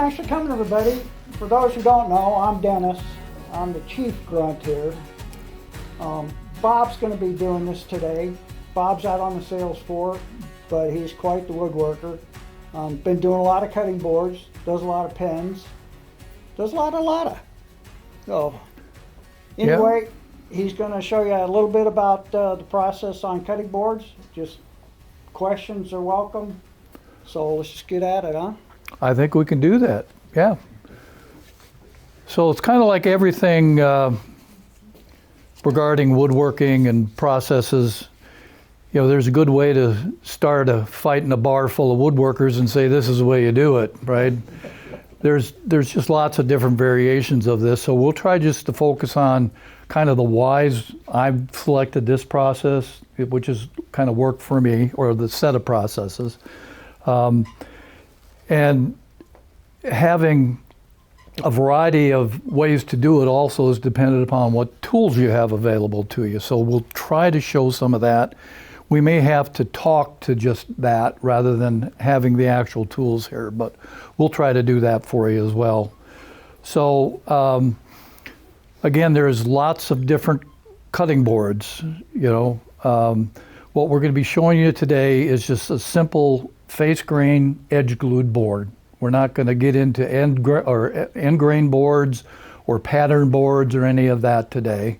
thanks for coming, everybody. For those who don't know, I'm Dennis. I'm the chief grunt here. Bob's going to be doing this today. Bob's out on the sales floor, but he's quite the woodworker. Been doing a lot of cutting boards, does a lot of pens, does a lot. So, anyway, he's going to show you a little bit about the process on cutting boards. Just questions are welcome. So let's just get at it, huh? I think we can do that, yeah. So it's kind of like everything regarding woodworking and processes. You know, there's a good way to start a fight in a bar full of woodworkers and say this is the way you do it, right? There's just lots of different variations of this, so we'll try just to focus on kind of the whys. I've selected this process, which has kind of worked for me, or the set of processes. And having a variety of ways to do it also is dependent upon what tools you have available to you. So we'll try to show some of that. We may have to talk to just that rather than having the actual tools here, but we'll try to do that for you as well. So again, there's lots of different cutting boards, you know. What we're going to be showing you today is just a simple face grain edge glued board. We're not going to get into end grain boards or pattern boards or any of that today.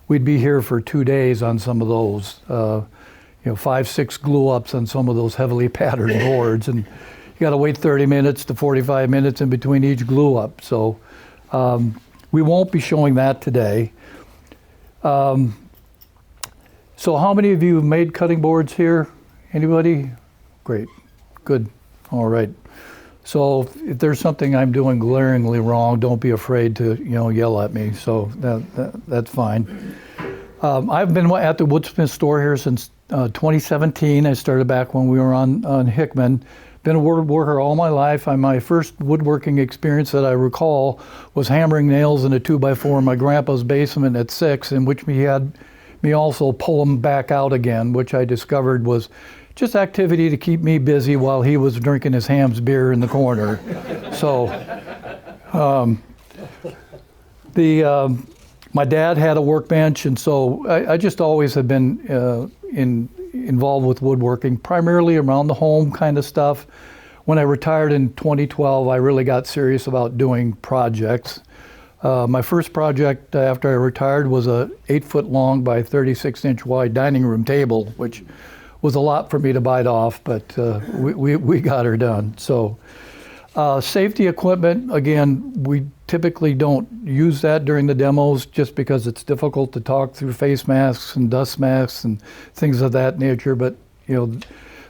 We'd be here for 2 days on some of those, 5-6 glue ups on some of those heavily patterned boards, and you got to wait 30 minutes to 45 minutes in between each glue up. So we won't be showing that today. So how many of you have made cutting boards here? Anybody? Great, good, all right. So if there's something I'm doing glaringly wrong, don't be afraid to yell at me. So that's fine. I've been at the Woodsmith store here since 2017. I started back when we were on Hickman. Been a woodworker all my life. My first woodworking experience that I recall was hammering nails in a 2x4 in my grandpa's basement at 6, in which he had me also pull them back out again, which I discovered was just activity to keep me busy while he was drinking his Hamm's beer in the corner. So my dad had a workbench, and so I just always have been involved with woodworking, primarily around the home kind of stuff. When I retired in 2012, I really got serious about doing projects. My first project after I retired was a 8-foot long by 36-inch wide dining room table, which was a lot for me to bite off, but we got her done. So safety equipment, again, we typically don't use that during the demos just because it's difficult to talk through face masks and dust masks and things of that nature. But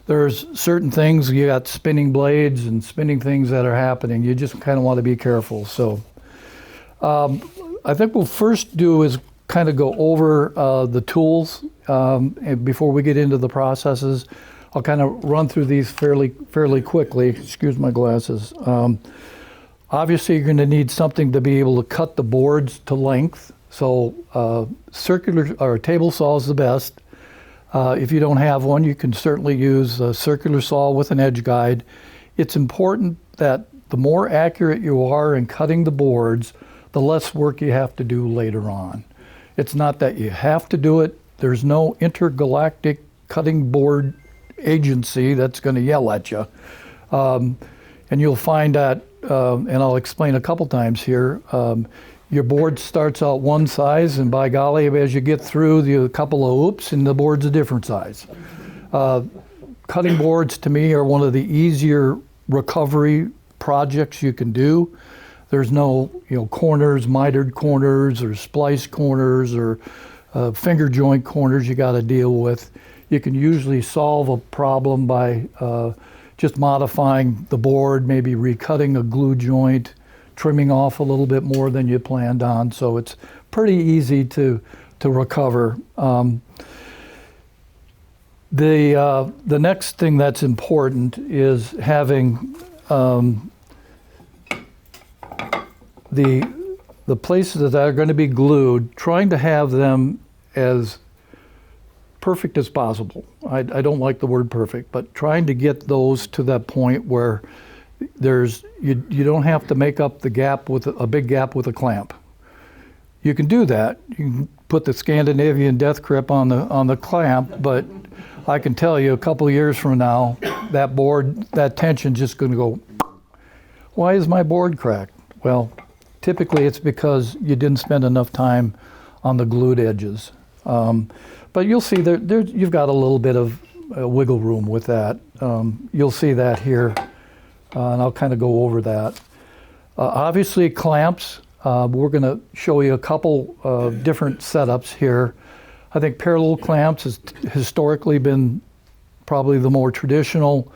there's certain things, you got spinning blades and spinning things that are happening. You just kind of want to be careful. So I think we'll first do is kind of go over the tools and before we get into the processes. I'll kind of run through these fairly quickly. Excuse my glasses. Obviously, you're going to need something to be able to cut the boards to length. So circular or table saw is the best. If you don't have one, you can certainly use a circular saw with an edge guide. It's important that the more accurate you are in cutting the boards, the less work you have to do later on. It's not that you have to do it. There's no intergalactic cutting board agency that's going to yell at you. And you'll find that, and I'll explain a couple times here, your board starts out one size, and by golly, as you get through a couple of oops, and the board's a different size. Cutting boards, to me, are one of the easier recovery projects you can do. There's no, corners, mitered corners, or splice corners, or finger joint corners you got to deal with. You can usually solve a problem by just modifying the board, maybe recutting a glue joint, trimming off a little bit more than you planned on. So it's pretty easy to recover. The next thing that's important is having the places that are going to be glued, trying to have them as perfect as possible. I don't like the word perfect, but trying to get those to that point where you don't have to make up the gap with a big gap with a clamp. You can do that. You can put the Scandinavian death grip on the clamp, but I can tell you a couple of years from now, that board, that tension's just going to go. Why is my board cracked? Well, typically it's because you didn't spend enough time on the glued edges. But you'll see you've got a little bit of wiggle room with that. You'll see that here, and I'll kind of go over that. Obviously, clamps. We're going to show you a couple of different setups here. I think parallel clamps has historically been probably the more traditional.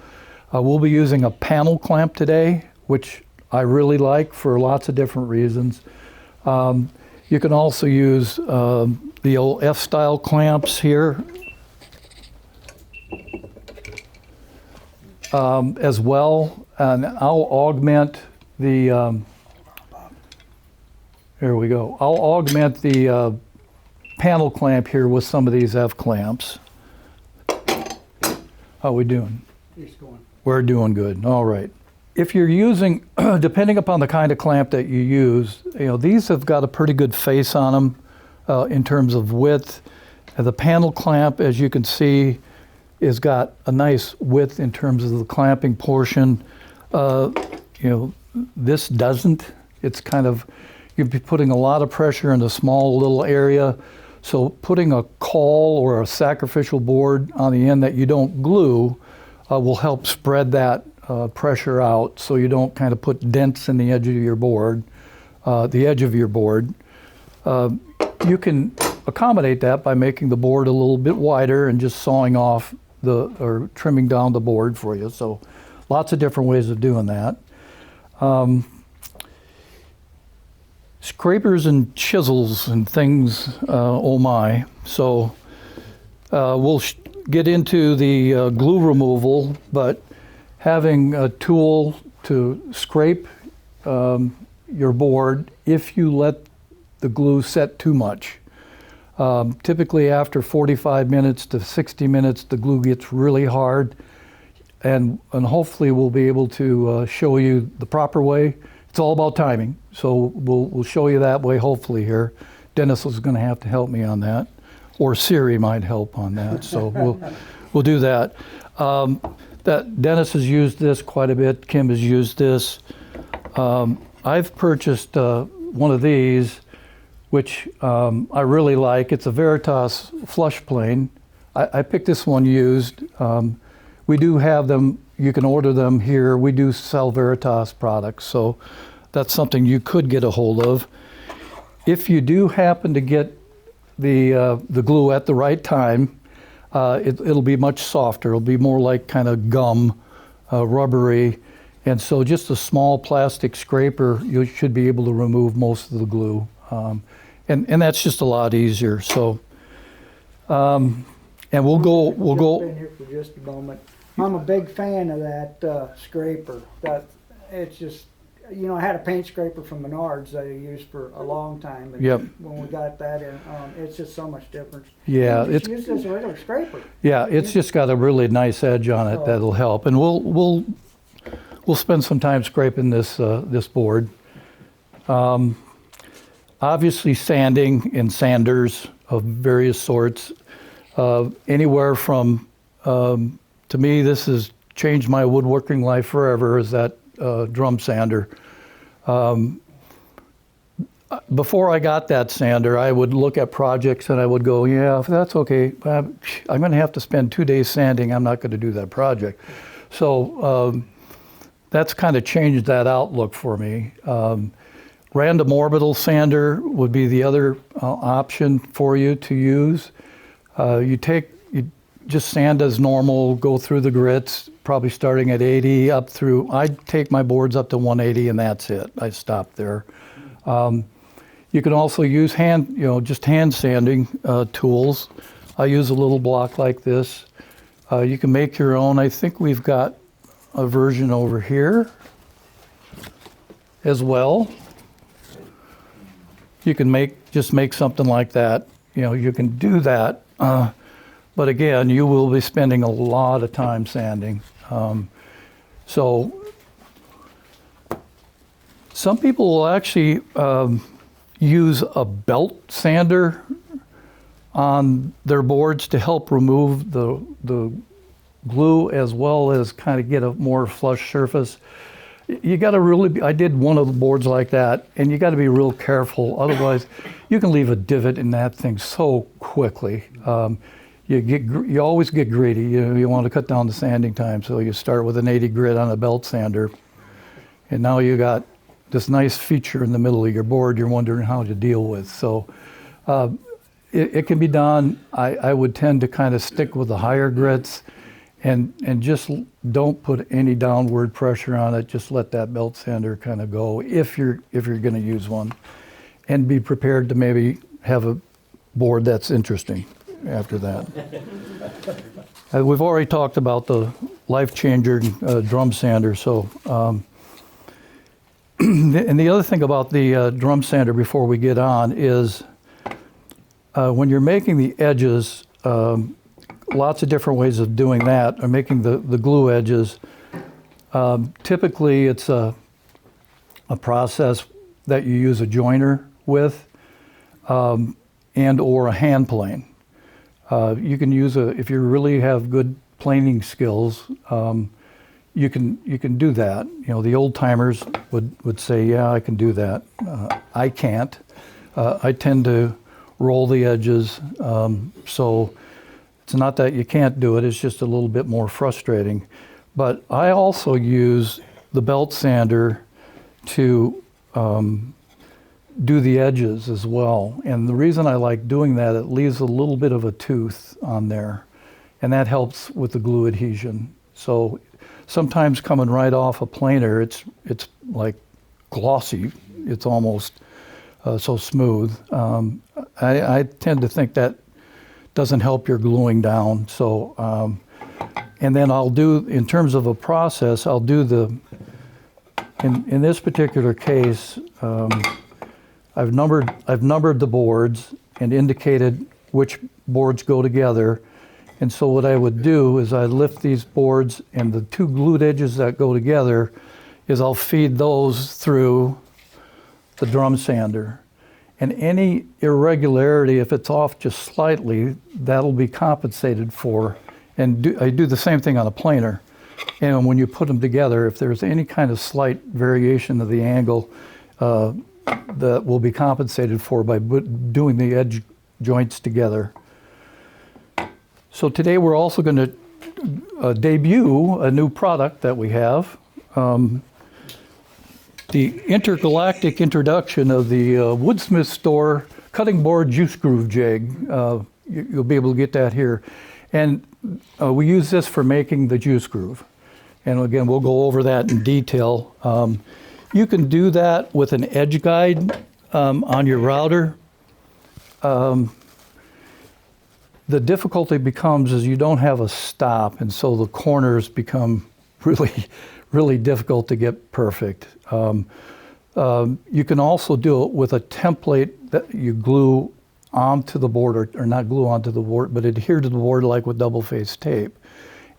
We'll be using a panel clamp today, which I really like for lots of different reasons. You can also use the old F-style clamps here as well, and I'll augment the there we go. I'll augment the panel clamp here with some of these F clamps. How we doing? He's going. We're doing good. All right. If you're using, depending upon the kind of clamp that you use, these have got a pretty good face on them in terms of width. And the panel clamp, as you can see, has got a nice width in terms of the clamping portion. This doesn't. It's kind of, you'd be putting a lot of pressure in a small little area. So putting a caul or a sacrificial board on the end that you don't glue will help spread that pressure out, so you don't kind of put dents in the edge of your board, You can accommodate that by making the board a little bit wider and just sawing off or trimming down the board for you. So lots of different ways of doing that. Scrapers and chisels and things, oh my. So we'll get into the glue removal, but having a tool to scrape your board if you let the glue set too much. Typically after 45 minutes to 60 minutes, the glue gets really hard, and hopefully we'll be able to show you the proper way. It's all about timing, so we'll show you that way hopefully here. Dennis is going to have to help me on that, or Siri might help on that, so we'll do that. Dennis has used this quite a bit. Kim has used this. I've purchased one of these, which I really like. It's a Veritas flush plane. I picked this one used. We do have them. You can order them here. We do sell Veritas products, so that's something you could get a hold of. If you do happen to get the glue at the right time, it'll be much softer. It'll be more like kind of gum, rubbery. And so just a small plastic scraper, you should be able to remove most of the glue. And that's just a lot easier. So, and we'll go. Jump in here for just a moment. I'm a big fan of that scraper. It's just, I had a paint scraper from Menards that I used for a long time. And Yep. when we got that in, it's just so much difference. Yeah, it's used as a regular scraper. Yeah, it's just got a really nice edge on it that'll help. And we'll spend some time scraping this board. Obviously, sanding and sanders of various sorts. Anywhere from, to me, this has changed my woodworking life forever, is that drum sander. Before I got that sander, I would look at projects and I would go, yeah, that's okay. I'm going to have to spend 2 days sanding. I'm not going to do that project. So that's kind of changed that outlook for me. Random orbital sander would be the other option for you to use. You just sand as normal, go through the grits, probably starting at 80 up through, I take my boards up to 180 and that's it. I stop there. You can also use just hand sanding tools. I use a little block like this. You can make your own. I think we've got a version over here as well. You can just make something like that. You can do that. But again, you will be spending a lot of time sanding. So Some people will actually use a belt sander on their boards to help remove the glue as well as kind of get a more flush surface. You got to really I did one of the boards like that, and you got to be real careful. Otherwise, you can leave a divot in that thing so quickly. You always get greedy. You want to cut down the sanding time, so you start with an 80 grit on a belt sander, and now you got this nice feature in the middle of your board you're wondering how to deal with. So it can be done. I would tend to kind of stick with the higher grits, and just don't put any downward pressure on it. Just let that belt sander kind of go if you're going to use one, and be prepared to maybe have a board that's interesting after that. We've already talked about the life changer drum sander. So, and the other thing about the drum sander before we get on is when you're making the edges. Lots of different ways of doing that, or making the glue edges. Typically, it's a process that you use a joiner with, and or a hand plane. You can use if you really have good planing skills, you can do that. The old timers would say, yeah, I can do that. I can't. I tend to roll the edges, so. It's not that you can't do it, it's just a little bit more frustrating. But I also use the belt sander to do the edges as well. And the reason I like doing that, it leaves a little bit of a tooth on there, and that helps with the glue adhesion. So sometimes coming right off a planer, it's like glossy. It's almost so smooth. I tend to think that doesn't help your gluing down. So, and then I'll do, in terms of a process, I'll do in this particular case, I've numbered the boards and indicated which boards go together. And so what I would do is I lift these boards, and the two glued edges that go together is I'll feed those through the drum sander. And any irregularity, if it's off just slightly, that'll be compensated for. And I do the same thing on a planer. And when you put them together, if there's any kind of slight variation of the angle, that will be compensated for by doing the edge joints together. So today we're also going to debut a new product that we have. The intergalactic introduction of the Woodsmith Store cutting board juice groove jig. You'll be able to get that here. And we use this for making the juice groove. And again, we'll go over that in detail. You can do that with an edge guide on your router. The difficulty becomes is you don't have a stop, and so the corners become really difficult to get perfect. You can also do it with a template that you glue onto the board, or not glue onto the board, but adhere to the board like with double-faced tape.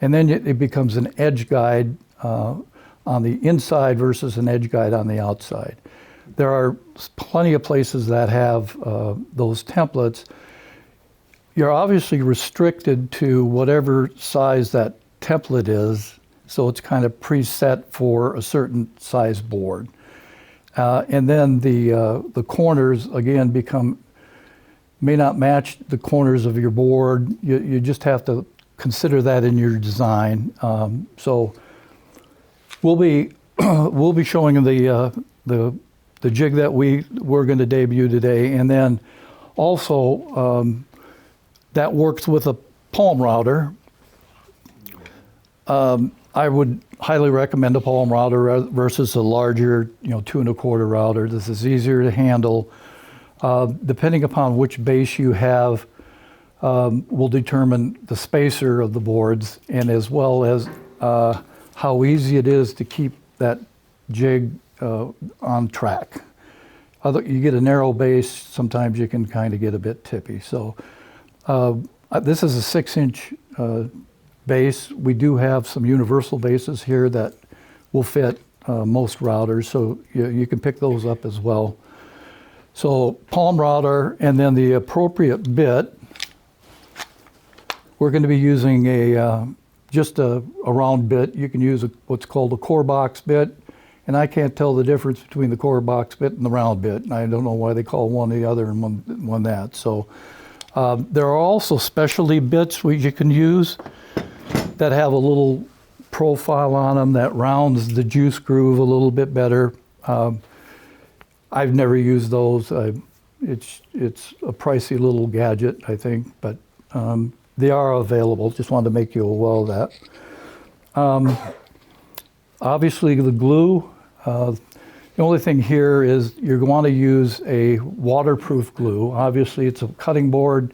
And then it becomes an edge guide on the inside versus an edge guide on the outside. There are plenty of places that have those templates. You're obviously restricted to whatever size that template is, so it's kind of preset for a certain size board. And then the corners, again, may not match the corners of your board. You just have to consider that in your design. So we'll be showing the jig that we're going to debut today, and then also that works with a palm router. I would highly recommend a palm router versus a larger, 2 1/4 router. This is easier to handle. Depending upon which base you have, will determine the spacer of the boards, and as well as how easy it is to keep that jig on track. You get a narrow base, sometimes you can kind of get a bit tippy. So this is a 6-inch base. We do have some universal bases here that will fit most routers, so you can pick those up as well. So palm router, and then the appropriate bit. We're going to be using just a round bit. You can use what's called a core box bit, and I can't tell the difference between the core box bit and the round bit, and I don't know why they call one the other and one that. So there are also specialty bits which you can use that have a little profile on them that rounds the juice groove a little bit better. I've never used those. It's a pricey little gadget, I think, but they are available. Just wanted to make you aware of that. Obviously, the glue. The only thing here is you're going to use a waterproof glue. Obviously, it's a cutting board,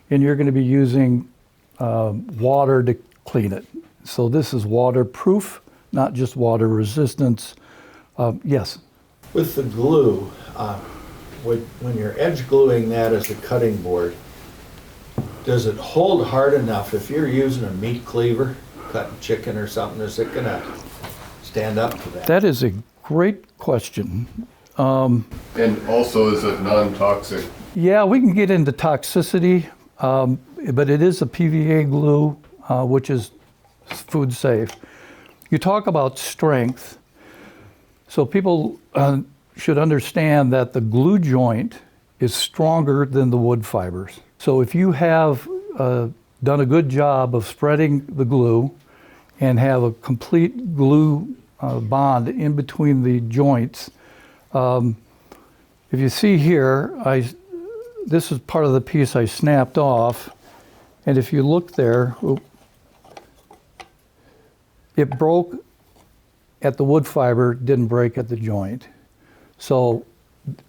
and you're going to be using water to clean it. So this is waterproof, not just water resistance. Yes? With the glue, when you're edge gluing that as a cutting board, does it hold hard enough? If you're using a meat cleaver, cutting chicken or something, is it gonna stand up to that? That is a great question. And also, is it non-toxic? Yeah, we can get into toxicity, but it is a PVA glue, which is food safe. You talk about strength. So people should understand that the glue joint is stronger than the wood fibers. So if you have done a good job of spreading the glue and have a complete glue bond in between the joints, if you see here, this is part of the piece I snapped off, and if you look there, it broke at the wood fiber, didn't break at the joint. So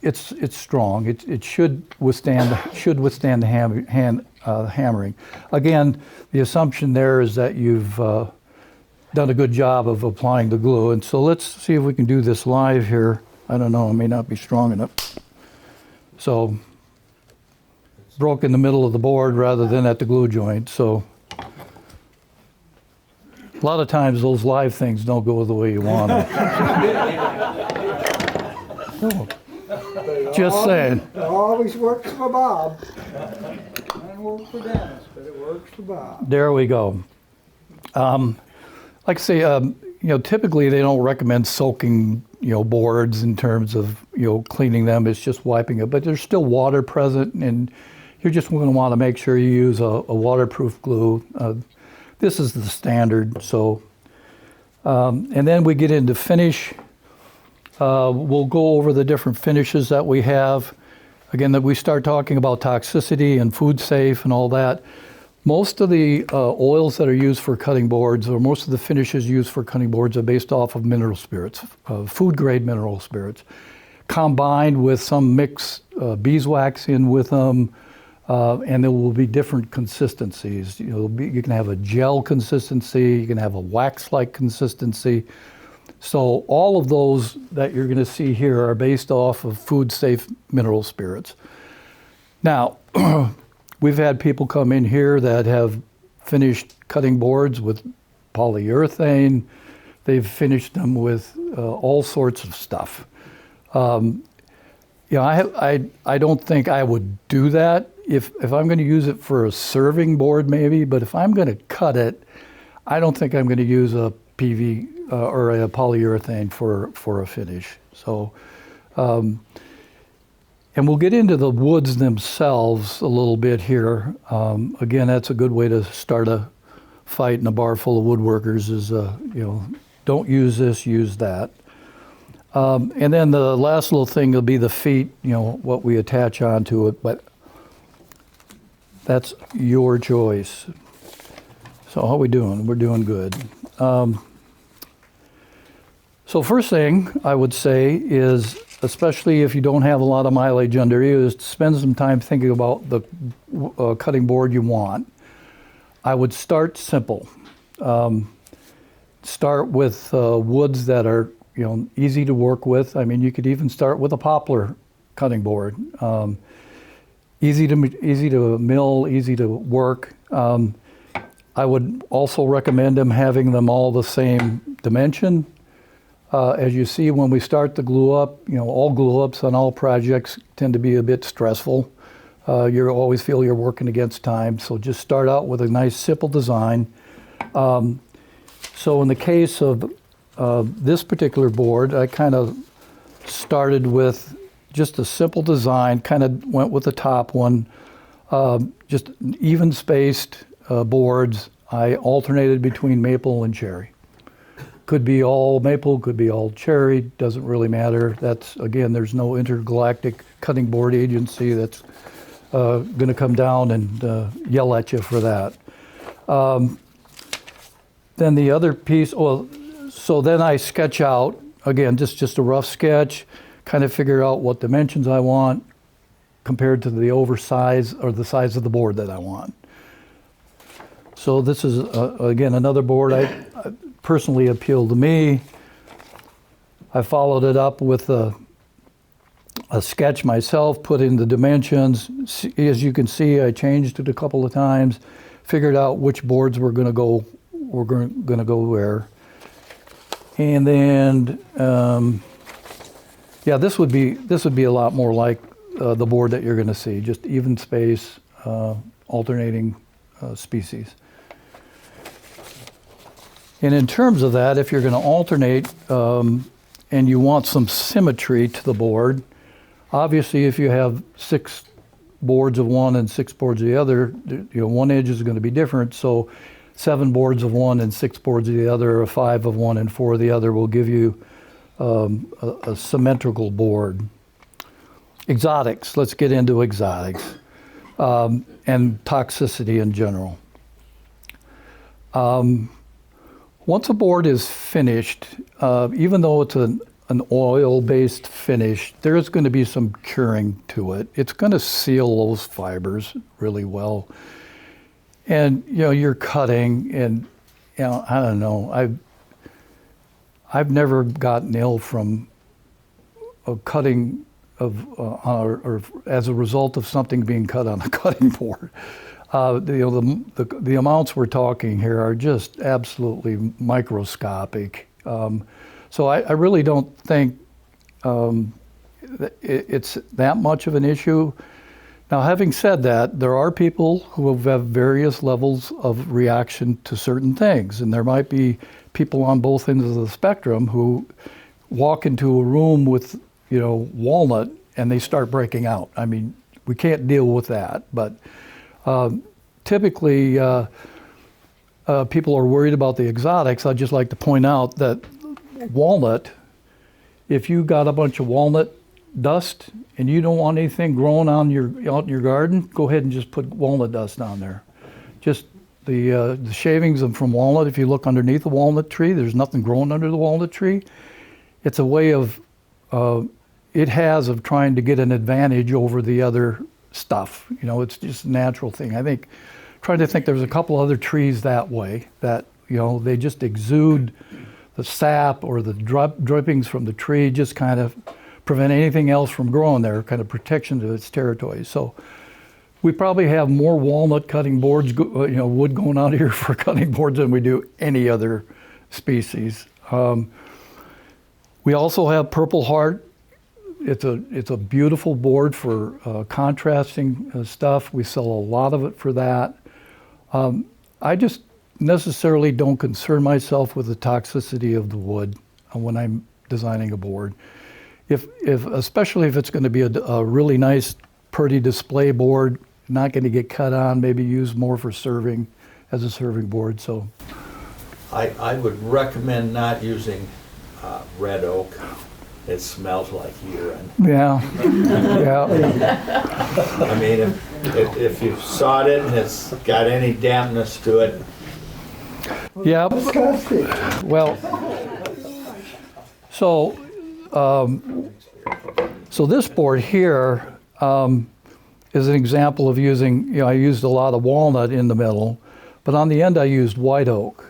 it's strong. It should withstand the hammering. Again, the assumption there is that you've done a good job of applying the glue. And so let's see if we can do this live here. I don't know, it may not be strong enough. So broke in the middle of the board rather than at the glue joint. So a lot of times those live things don't go the way you want them. Just saying. It always works for Bob. Doesn't work for Dennis, but it works for Bob. There we go. Like I say, typically they don't recommend soaking, boards in terms of, cleaning them. It's just wiping it, but there's still water present, and you're just going to want to make sure you use a waterproof glue. This is the standard. So, and then we get into finish. We'll go over the different finishes that we have. Again, that we start talking about toxicity and food safe and all that. Most of the oils that are used for cutting boards, or most of the finishes used for cutting boards, are based off of mineral spirits, food-grade mineral spirits, combined with some mixed beeswax in with them, and there will be different consistencies. You can have a gel consistency, you can have a wax-like consistency. So all of those that you're going to see here are based off of food-safe mineral spirits. Now, we've had people come in here that have finished cutting boards with polyurethane. They've finished them with all sorts of stuff. I don't think I would do that. If I'm going to use it for a serving board, maybe, but if I'm going to cut it, I don't think I'm going to use a PV or a polyurethane for a finish. So, and we'll get into the woods themselves a little bit here. Again, that's a good way to start a fight in a bar full of woodworkers is, don't use this, use that. And then the last little thing will be the feet, what we attach onto it, but that's your choice. So how are we doing? We're doing good. So first thing I would say is, especially if you don't have a lot of mileage under you, is to spend some time thinking about the cutting board you want. I would start simple. Start with woods that are easy to work with. I mean, you could even start with a poplar cutting board. Easy to mill, easy to work. I would also recommend having them all the same dimension. As you see, when we start the glue up, all glue ups on all projects tend to be a bit stressful. You always feel you're working against time, so just start out with a nice simple design. So in the case of this particular board, I kind of started with just a simple design, kind of went with the top one, just even spaced boards. I alternated between maple and cherry. Could be all maple, could be all cherry, doesn't really matter. That's, again, there's no intergalactic cutting board agency that's going to come down and yell at you for that. Then the other piece, so then I sketch out, again, just a rough sketch, kind of figure out what dimensions I want compared to the oversize or the size of the board that I want. So this is, again, another board I personally appealed to me. I followed it up with a sketch myself, put in the dimensions. As you can see, I changed it a couple of times, figured out which boards were going to go where. And then, yeah, this would be a lot more like the board that you're going to see, just even space, alternating species. And in terms of that, if you're going to alternate and you want some symmetry to the board, obviously if you have 6 boards of one and 6 boards of the other, one edge is going to be different. So 7 boards of one and 6 boards of the other, or 5 of one and 4 of the other will give you a symmetrical board. Exotics, let's get into exotics and toxicity in general. Once a board is finished, even though it's an oil-based finish, there's going to be some curing to it. It's going to seal those fibers really well. And you're cutting, and I don't know. I've never gotten ill from a cutting of or as a result of something being cut on a cutting board. The amounts we're talking here are just absolutely microscopic. So I really don't think it's that much of an issue. Now, having said that, there are people who have various levels of reaction to certain things, and there might be people on both ends of the spectrum who walk into a room with, walnut and they start breaking out. I mean, we can't deal with that, but typically people are worried about the exotics. I'd just like to point out that walnut, if you got a bunch of walnut dust and you don't want anything growing out in your garden, go ahead and just put walnut dust down there. Just the shavings from walnut, if you look underneath the walnut tree, there's nothing growing under the walnut tree. It's a way of trying to get an advantage over the other stuff. It's just a natural thing. Trying to think there's a couple other trees that way that, they just exude the sap or the drippings from the tree, just kind of prevent anything else from growing there, kind of protection to its territory. So we probably have more walnut cutting boards, wood going out here for cutting boards than we do any other species. We also have Purple Heart. It's a beautiful board for contrasting stuff. We sell a lot of it for that. I just necessarily don't concern myself with the toxicity of the wood when I'm designing a board. Especially if it's going to be a really nice, pretty display board, not going to get cut on, maybe used more for serving as a serving board. So, I would recommend not using red oak. It smells like urine. Yeah, yeah. I mean, if you've sawed it and it's got any dampness to it. Yeah. Well, so this board here is an example of using, I used a lot of walnut in the middle, but on the end I used white oak.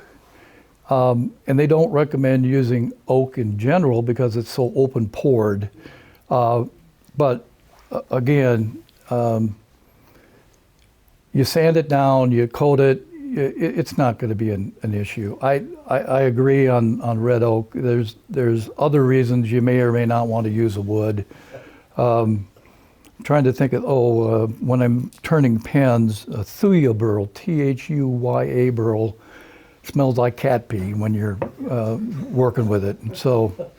And they don't recommend using oak in general because it's so open pored. But again, you sand it down, you coat it, it's not going to be an issue. I agree on red oak. There's other reasons you may or may not want to use a wood. Trying to think of, when I'm turning pens, a thuya burl, Thuya burl, smells like cat pee when you're working with it. So,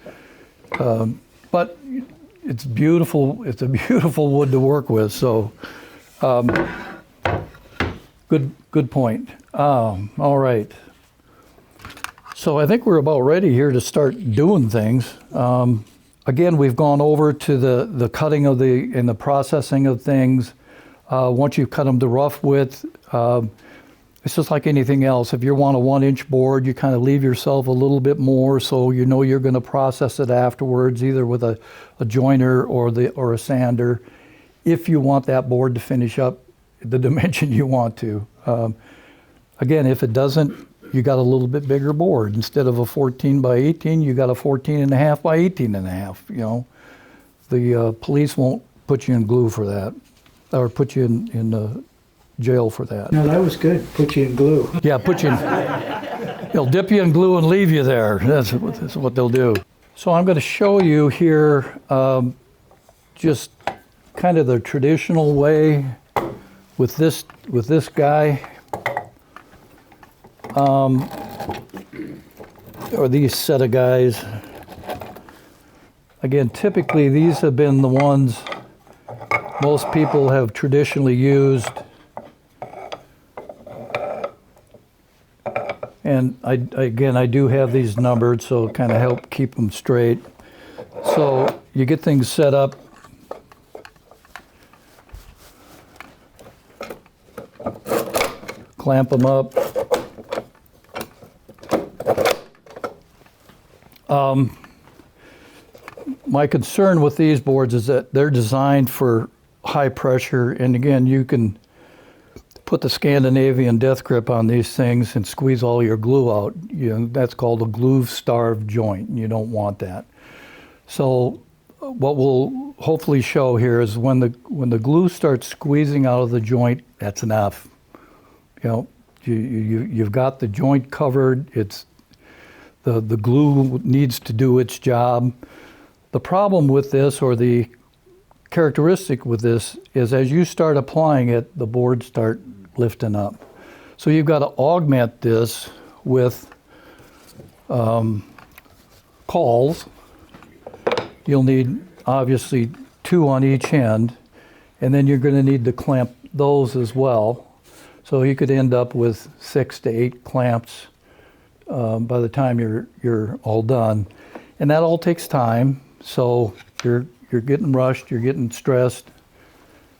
but it's beautiful. It's a beautiful wood to work with. So, good point. All right. So I think we're about ready here to start doing things. Again, we've gone over to the cutting of and the processing of things. Once you've cut them to rough width, it's just like anything else. If you want a 1-inch board, you kind of leave yourself a little bit more so you know you're going to process it afterwards, either with a joiner or a sander, if you want that board to finish up the dimension you want to. Again, if it doesn't, you got a little bit bigger board. Instead of a 14 by 18, you got a 14.5 by 18.5. The police won't put you in glue for that, or put you in jail for that. No, that was good. Put you in glue. Yeah, put you in. They'll dip you in glue and leave you there. That's what they'll do. So I'm going to show you here just kind of the traditional way with this guy. Or these set of guys. Again, typically these have been the ones most people have traditionally used. And I do have these numbered, so kind of help keep them straight. So you get things set up. Clamp them up. My concern with these boards is that they're designed for high pressure, and again, you can put the Scandinavian death grip on these things and squeeze all your glue out. That's called a glue-starved joint, and you don't want that. So what we'll hopefully show here is when the glue starts squeezing out of the joint, that's enough. You've got the joint covered. It's the glue needs to do its job. The problem with this, or the characteristic with this, is as you start applying it, the boards start lifting up. So you've got to augment this with cauls. You'll need obviously 2 on each end, and then you're going to need to clamp those as well. So you could end up with 6 to 8 clamps by the time you're all done, and that all takes time. So you're getting rushed, you're getting stressed.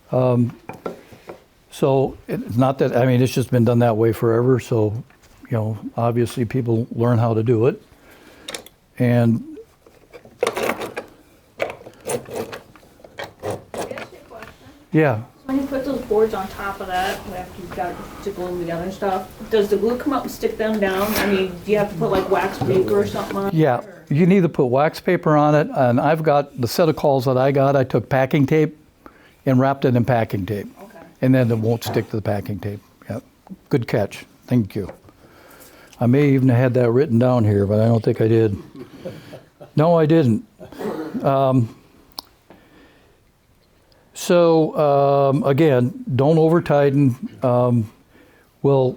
So it's not that, it's just been done that way forever. So, obviously people learn how to do it. And yeah. When you put those boards on top of that, after you've got to glue them together and stuff, does the glue come up and stick them down? Do you have to put like wax paper or something on it? Yeah, you can either put wax paper on it, and I've got the set of cauls that I got, I took packing tape and wrapped it in packing tape. Okay. And then it won't stick to the packing tape. Yeah, good catch. Thank you. I may even have had that written down here, but I don't think I did. No, I didn't. So again, don't over tighten. We'll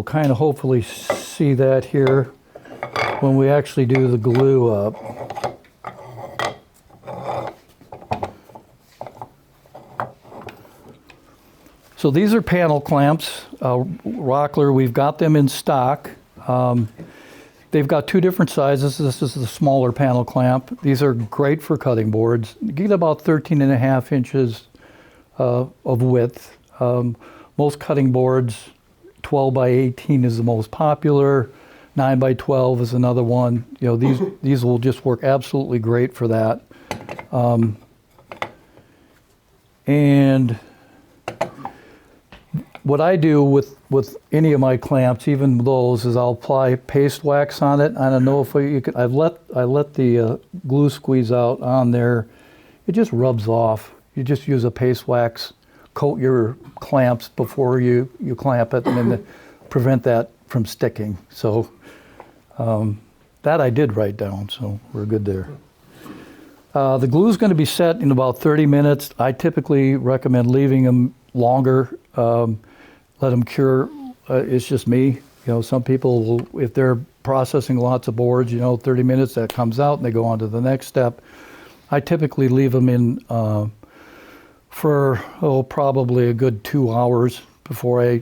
kind of hopefully see that here when we actually do the glue up. So these are panel clamps. Rockler, we've got them in stock. They've got 2 different sizes. This is the smaller panel clamp. These are great for cutting boards. You get about 13.5 inches of width. Most cutting boards, 12 by 18 is the most popular. 9 by 12 is another one. These will just work absolutely great for that. And what I do with any of my clamps, even those, is I'll apply paste wax on it. I don't know if you could. I let the glue squeeze out on there. It just rubs off. You just use a paste wax, coat your clamps before you clamp it, and then to prevent that from sticking. So that I did write down, so we're good there. The glue is going to be set in about 30 minutes. I typically recommend leaving them longer, let them cure. It's just me. You know, some people will, if they're processing lots of boards, 30 minutes, that comes out and they go on to the next step. I typically leave them in for, probably a good 2 hours before I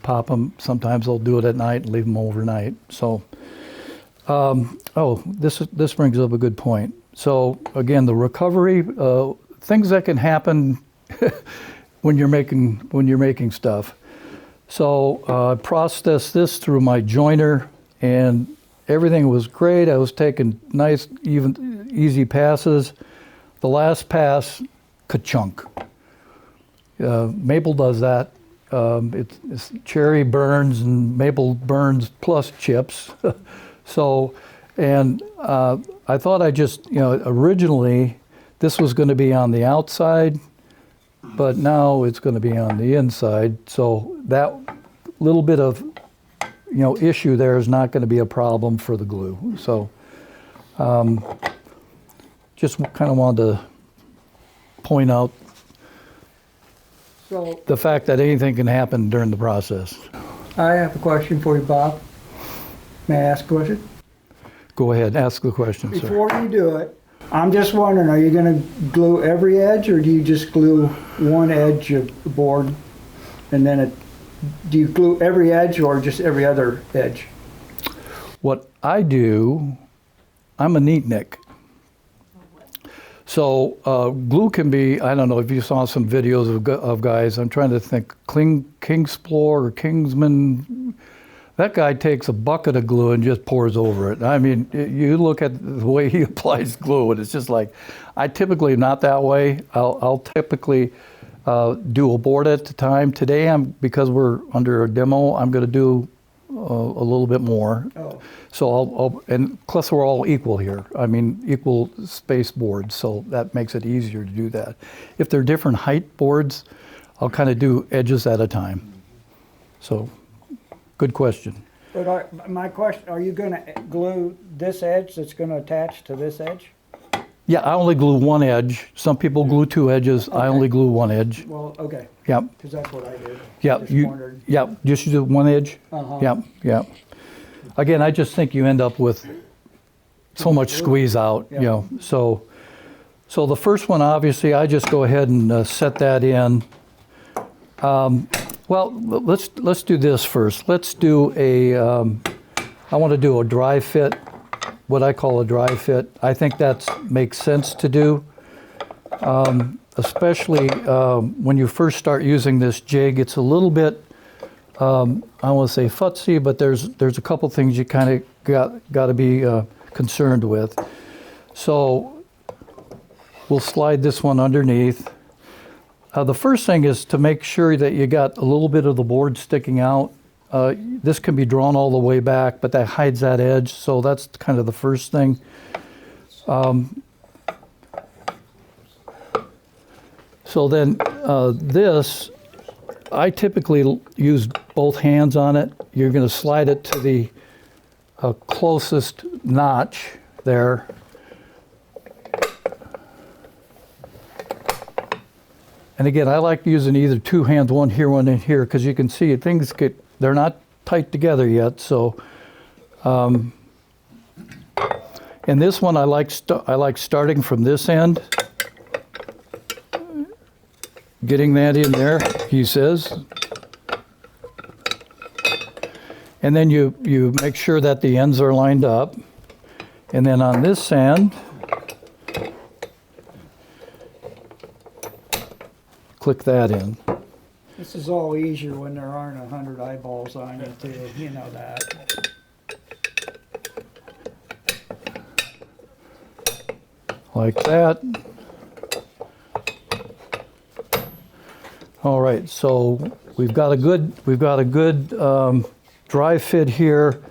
pop them. Sometimes I'll do it at night and leave them overnight. So, this brings up a good point. So again, the recovery, things that can happen when you're making stuff. So I processed this through my joiner, and everything was great. I was taking nice, even, easy passes. The last pass, ka-chunk. Maple does that. It's cherry burns and maple burns plus chips. So, and I thought I just, originally this was going to be on the outside, but now it's going to be on the inside. So that little bit of, issue there is not going to be a problem for the glue. So just kind of wanted to point out the fact that anything can happen during the process. I have a question for you, Bob. May I ask a question? Go ahead, ask the question, sir. Before you do it, I'm just wondering, are you going to glue every edge, or do you just glue one edge of the board, and then do you glue every edge or just every other edge? What I do, I'm a neatnik. So glue can be, I don't know if you saw some videos of guys, I'm trying to think, Kingsploor or Kingsman. That guy takes a bucket of glue and just pours over it. I mean, you look at the way he applies glue, and it's just like, I typically am not that way. I'll typically do a board at a time. Today, because we're under a demo, I'm going to do a little bit more. Oh. So and plus we're all equal here. I mean, equal space boards, so that makes it easier to do that. If they're different height boards, I'll kind of do edges at a time. So, good question. But my question, are you going to glue this edge that's going to attach to this edge? Yeah, I only glue one edge. Some people glue two edges. I only glue one edge. Well, okay. Yep. Because that's what I did. Yep. Just wondered. Yep. Just do one edge. Uh-huh. Yep. Yep. Again, I just think you end up with so much squeeze out. Yeah. So the first one, obviously, I just go ahead and set that in. Well, let's do this first. Let's do I want to do a dry fit. What I call a dry fit. I think that makes sense to do, especially when you first start using this jig. It's a little bit, I don't want to say futzy, but there's a couple things you kind of got to be concerned with. So we'll slide this one underneath. The first thing is to make sure that you got a little bit of the board sticking out. This can be drawn all the way back, but that hides that edge, so that's kind of the first thing. So then this, I typically use both hands on it. You're going to slide it to the closest notch there. And again, I like using either two hands, one here, one in here, because you can see they're not tight together yet. So, and this one I like starting from this end, getting that in there, he says. And then you make sure that the ends are lined up. And then on this end, click that in. This is all easier when there aren't 100 eyeballs on you too, you know that. Like that. All right, so we've got a good dry fit here,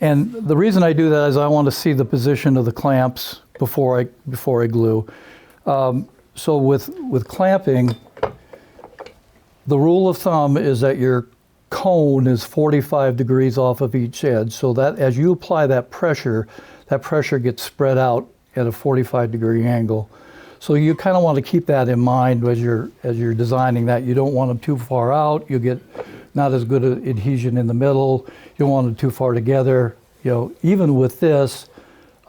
and the reason I do that is I want to see the position of the clamps before I glue. So with clamping, The rule of thumb is that your cone is 45 degrees off of each edge, so that as you apply that pressure gets spread out at a 45-degree angle. So you kind of want to keep that in mind as you're designing that. You don't want them too far out. You get not as good an adhesion in the middle. You don't want them too far together. Even with this,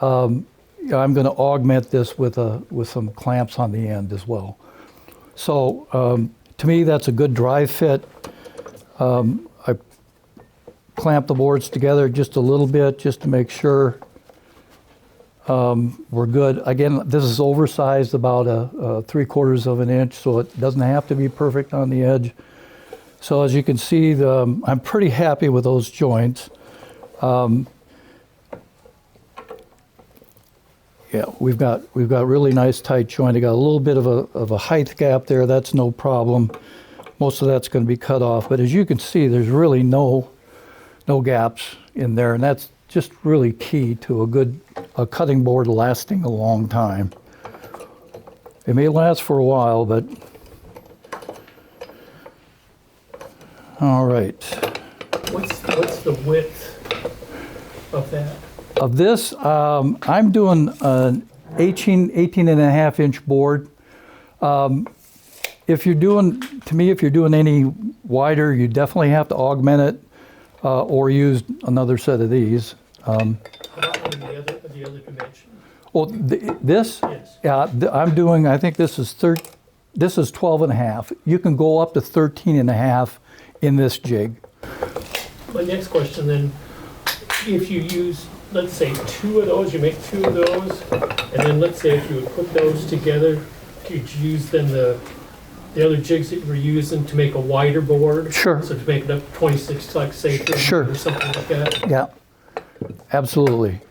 I'm going to augment this with some clamps on the end as well. So to me, that's a good dry fit. I clamp the boards together just a little bit just to make sure we're good. Again, this is oversized about a 3/4 of an inch, so it doesn't have to be perfect on the edge. So as you can see, I'm pretty happy with those joints. Yeah, we've got really nice tight joint. I got a little bit of a height gap there. That's no problem. Most of that's going to be cut off, but as you can see, there's really no gaps in there, and that's just really key to a cutting board lasting a long time. It may last for a while, but all right. What's the width of that? Of this, I'm doing an 18 and a half inch board. If you're doing any wider, you definitely have to augment it or use another set of these. How about on the other dimension? Well, this, Yes. yeah, I'm doing, I think this is 12 and a half. You can go up to 13 and a half in this jig. My next question then, if you use, let's say, 2 of those, you make 2 of those, and then let's say if you would put those together, could you use then the other jigs that you were using to make a wider board? Sure. So to make it up 26, like say, Sure. or something like that? Yeah, absolutely.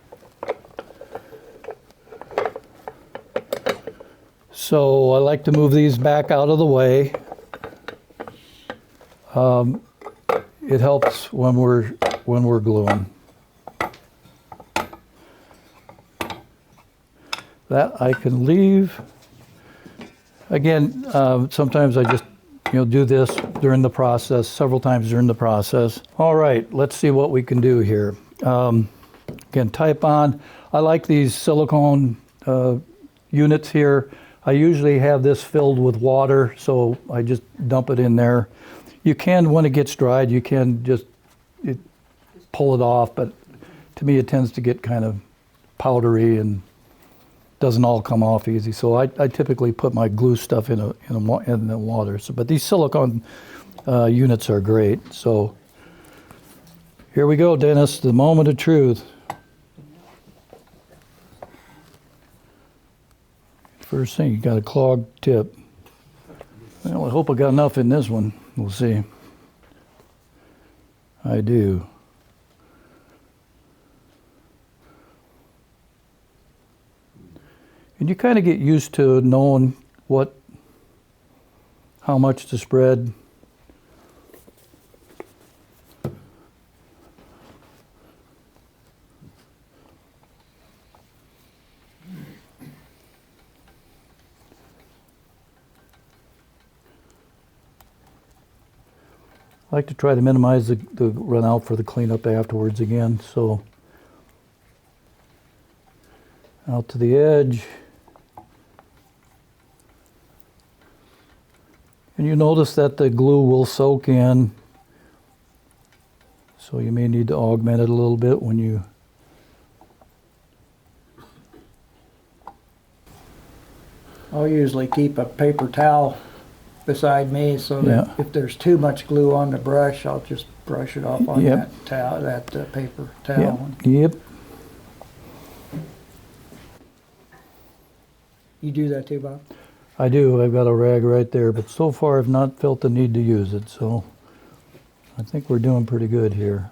So I like to move these back out of the way. It helps when we're gluing. That I can leave. Again, sometimes I just do this during the process, several times during the process. All right, let's see what we can do here. Again, type on. I like these silicone units here. I usually have this filled with water, so I just dump it in there. You can, when it gets dried, you can just pull it off, but to me it tends to get kind of powdery and doesn't all come off easy. So I typically put my glue stuff in the water. So, but these silicone units are great. So here we go, Dennis, the moment of truth. First thing, you got a clogged tip. Well, I hope I got enough in this one. We'll see. I do. And you kind of get used to knowing how much to spread. I like to try to minimize the run out for the cleanup afterwards again. So out to the edge. And you notice that the glue will soak in, so you may need to augment it a little bit when you... I'll usually keep a paper towel beside me so that Yeah. if there's too much glue on the brush, I'll just brush it off on Yep. that towel, that paper Yep. towel. Yep. You do that too, Bob? I do. I've got a rag right there, but so far I've not felt the need to use it, so I think we're doing pretty good here.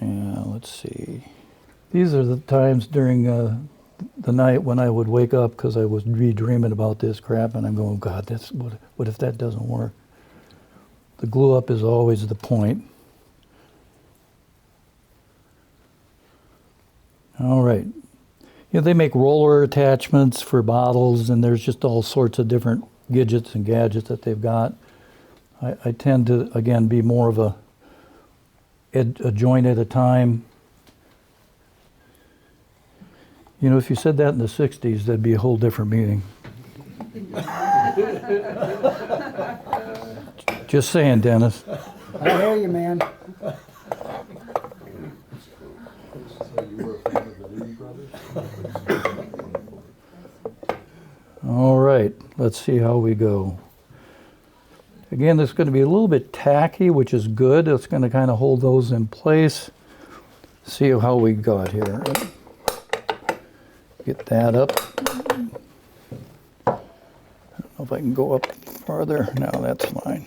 Yeah, let's see. These are the times during the night when I would wake up because I would be dreaming about this crap, and I'm going, God, what if that doesn't work? The glue up is always the point. All right. Yeah, they make roller attachments for bottles, and there's just all sorts of different gadgets and gadgets that they've got. I tend to, again, be more of a joint at a time. You know, if you said that in the 60s, that'd be a whole different meaning. Just saying, Dennis. I hear you, man. All right, let's see how we go. Again, this is going to be a little bit tacky, which is good. It's going to kind of hold those in place. See how we got here. Get that up. I don't know if I can go up farther. No, that's fine.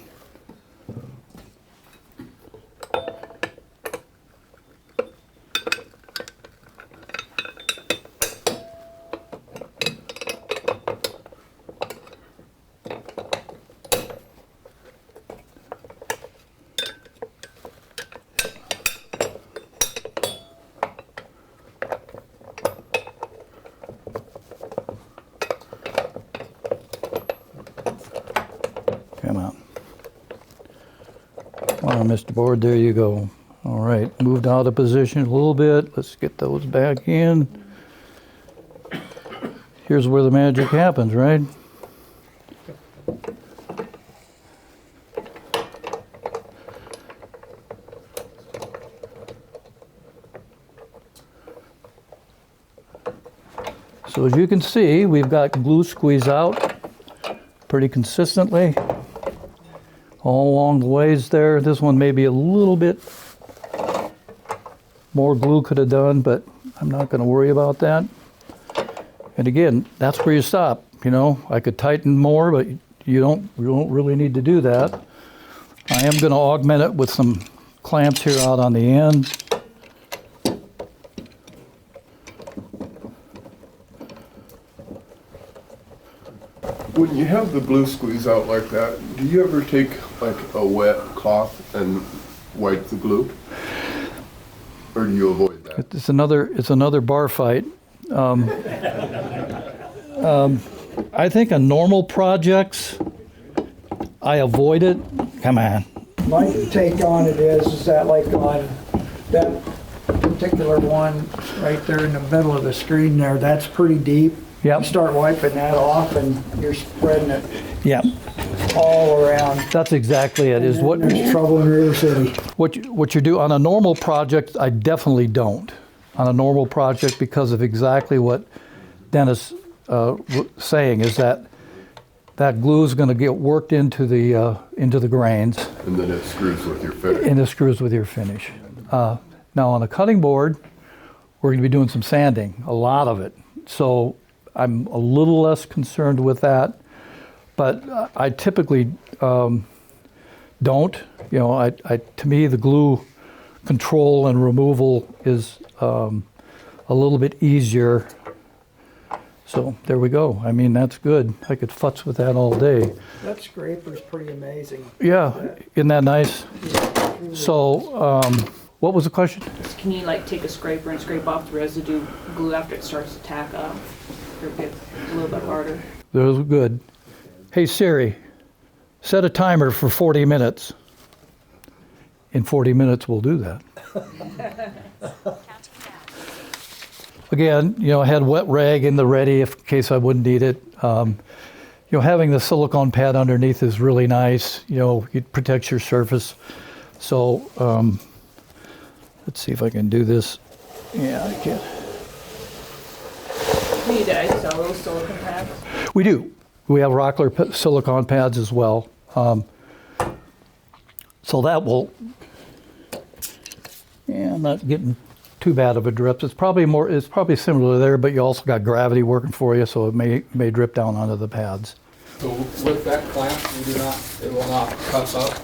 Come on. Come on, Mr. Board, there you go. All right, moved out of position a little bit. Let's get those back in. Here's where the magic happens, right? So as you can see, we've got glue squeeze out pretty consistently all along the ways there. This one may be a little bit more glue could have done, but I'm not going to worry about that. And again, that's where you stop. You know, I could tighten more, but you don't really need to do that. I am going to augment it with some clamps here out on the end. When you have the glue squeeze out like that, do you ever take like a wet cloth and wipe the glue? Or do you avoid that? It's another bar fight. I think on normal projects, I avoid it. Come on. My take on it is that like on that particular one right there in the middle of the screen there, that's pretty deep. Yep. You start wiping that off and you're spreading it Yeah, all around. that's exactly it. Is And what there's trouble in River City. what you do on a normal project. I definitely don't on a normal project because of exactly what Dennis saying is that glue is going to get worked into the grains. And then it screws with your finish. And it screws with your finish. Now on a cutting board, we're going to be doing some sanding, a lot of it. So I'm a little less concerned with that, but I typically don't. You know, to me the glue control and removal is a little bit easier. So there we go. I mean, that's good. I could futz with that all day. That scraper's pretty amazing. Yeah, isn't that nice? So, what was the question? Can you like take a scraper and scrape off the residue glue after it starts to tack up? Or it gets a little bit harder? Those are good. Hey Siri, set a timer for 40 minutes. In 40 minutes, we'll do that. Again, you know, I had wet rag in the ready in case I wouldn't need it. You know, having the silicone pad underneath is really nice. You know, it protects your surface. So, let's see if I can do this. Yeah, I can. Do you guys sell those silicone pads? We do. We have Rockler silicone pads as well. So that will, yeah, I'm not getting too bad of a drip. It's probably similar there, but you also got gravity working for you, so it may drip down onto the pads. So with that clamp, it will not cut up.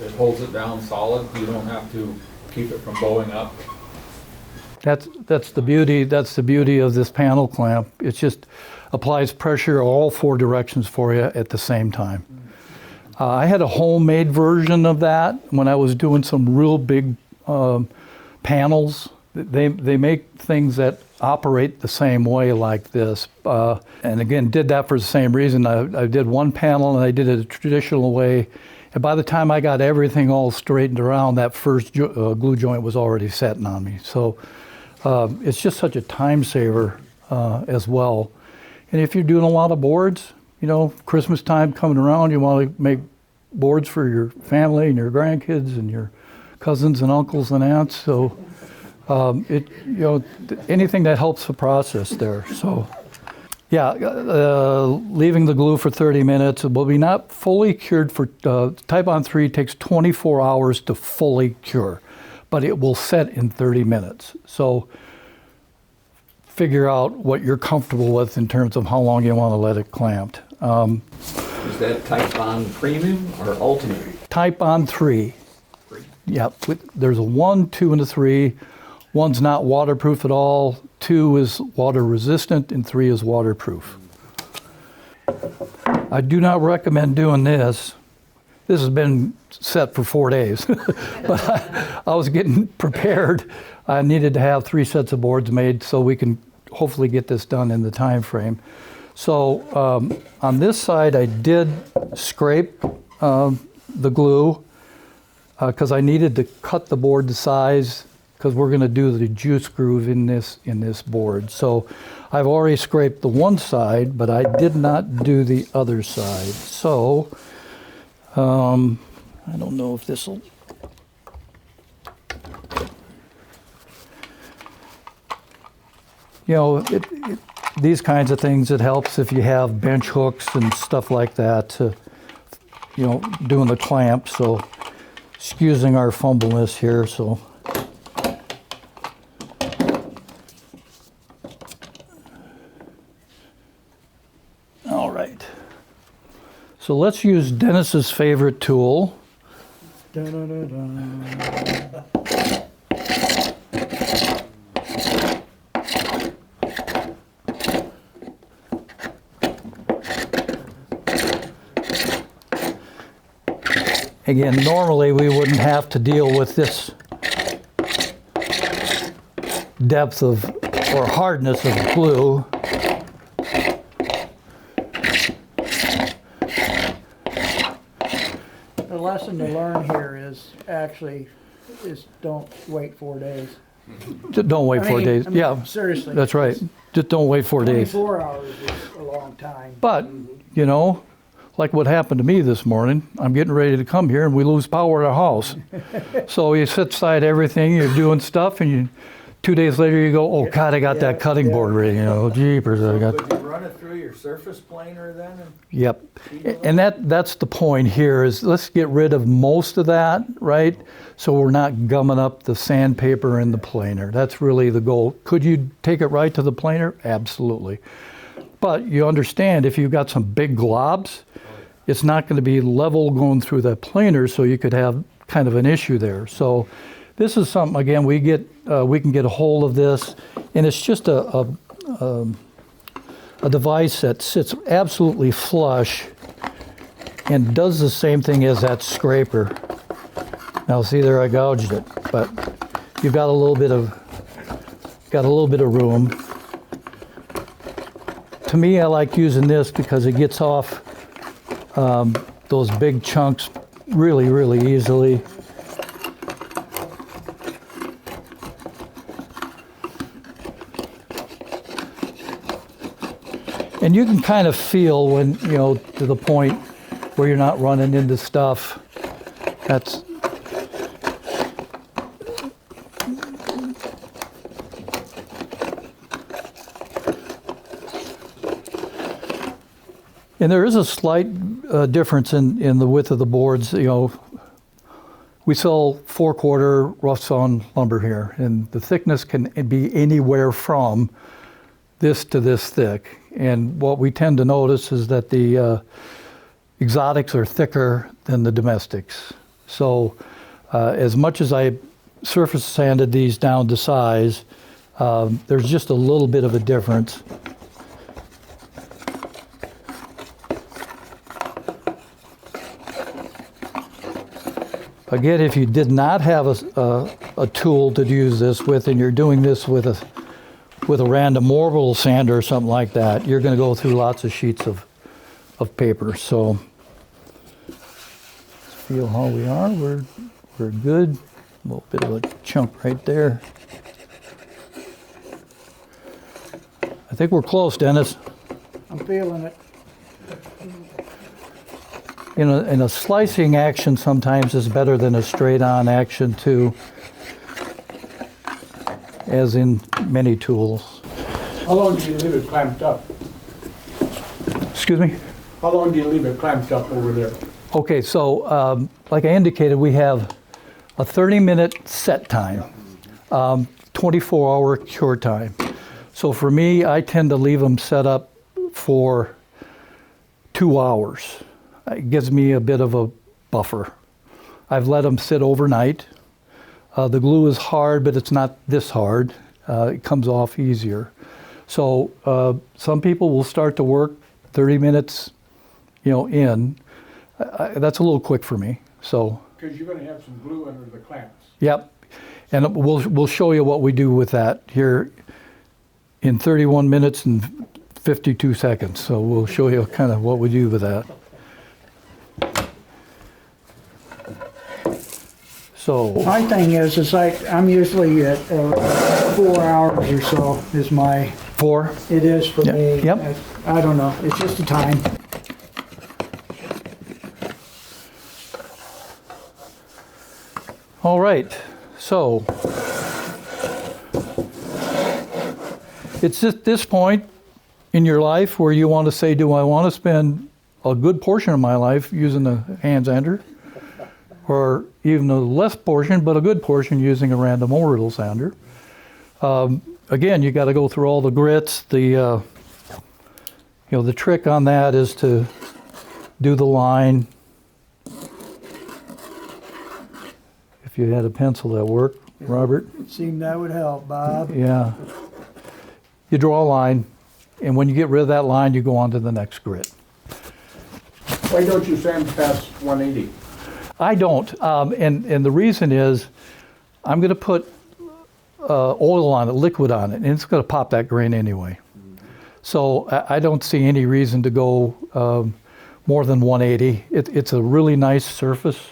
It holds it down solid. You don't have to keep it from bowing up. That's the beauty of this panel clamp. It just applies pressure all four directions for you at the same time. I had a homemade version of that when I was doing some real big panels. They make things that operate the same way like this. And again, did that for the same reason. I did one panel and I did it a traditional way. And by the time I got everything all straightened around, that first glue joint was already setting on me. So it's just such a time saver as well. And if you're doing a lot of boards, you know, Christmas time coming around, you want to make boards for your family and your grandkids and your cousins and uncles and aunts. So anything that helps the process there. So yeah, leaving the glue for 30 minutes. It will be not fully cured for, Type-On 3 takes 24 hours to fully cure, but it will set in 30 minutes. So figure out what you're comfortable with in terms of how long you want to let it clamped. Is that Type-On Premium or Ultimate? Type-On 3. Yeah, there's a 1, 2, and a 3. 1's not waterproof at all, 2 is water resistant, and 3 is waterproof. I do not recommend doing this. This has been set for 4 days, but I was getting prepared. I needed to have 3 sets of boards made so we can hopefully get this done in the time frame. So on this side, I did scrape the glue because I needed to cut the board to size, because we're going to do the juice groove in this board. So I've already scraped the one side, but I did not do the other side. So I don't know if this will. You know, these kinds of things, it helps if you have bench hooks and stuff like that to, you know, doing the clamp. So excusing our fumbleness here. So. All right. So let's use Dennis's favorite tool. Again, normally we wouldn't have to deal with this depth of or hardness of glue. The lesson to learn here is don't wait 4 days. Don't wait 4 days. Yeah, Seriously. that's right. Just don't wait 4 days. 24 hours is a long time. But, you know, like what happened to me this morning, I'm getting ready to come here and we lose power at our house. So you set aside everything, you're doing stuff, and 2 days later you go, oh God, I got that cutting board ready, you know, jeepers. I got. Would you run it through your surface planer then? Yep. And that's the point here is let's get rid of most of that, right? So we're not gumming up the sandpaper and the planer. That's really the goal. Could you take it right to the planer? Absolutely. But you understand if you've got some big globs, it's not going to be level going through the planer, so you could have kind of an issue there. So this is something, again, we can get a hold of this, and it's just a device that sits absolutely flush and does the same thing as that scraper. Now see there, I gouged it, but you've got a little bit of room. To me, I like using this because it gets off those big chunks really, really easily. And you can kind of feel when, you know, to the point where you're not running into stuff. That's. And there is a slight difference in the width of the boards. You know, we sell 4-quarter rough sawn lumber here, and the thickness can be anywhere from this to this thick. And what we tend to notice is that the exotics are thicker than the domestics. So as much as I surface sanded these down to size, there's just a little bit of a difference. Again, if you did not have a tool to use this with, and you're doing this with with a random orbital sander or something like that, you're going to go through lots of sheets of paper. So let's feel how we are. We're good. A little bit of a chunk right there. I think we're close, Dennis. I'm feeling it. In a slicing action sometimes is better than a straight-on action too, as in many tools. How long do you leave it clamped up? Excuse me? How long do you leave it clamped up over there? Okay, so like I indicated, we have a 30-minute set time, 24-hour cure time. So for me, I tend to leave them set up for 2 hours. It gives me a bit of a buffer. I've let them sit overnight. The glue is hard, but it's not this hard. It comes off easier. So some people will start to work 30 minutes, in. That's a little quick for me. So. Because you're going to have some glue under the clamps. Yep, and we'll show you what we do with that here in 31 minutes and 52 seconds. So we'll show you kind of what we do with that. So My thing is I'm usually at 4 hours or so is my, 4. it is for Yep, me. yep. I don't know, it's just a time. All right, so it's at this point in your life where you want to say, do I want to spend a good portion of my life using a hand sander, or even a less portion, but a good portion using a random orbital sander? Again, you got to go through all the grits. The trick on that is to do the line. If you had a pencil that worked, Robert. It seemed that would help, Bob. Yeah. You draw a line, and when you get rid of that line, you go on to the next grit. Why don't you sand past 180? I don't, and the reason is I'm going to put oil on it, liquid on it, and it's going to pop that grain anyway. So I don't see any reason to go more than 180. It's a really nice surface.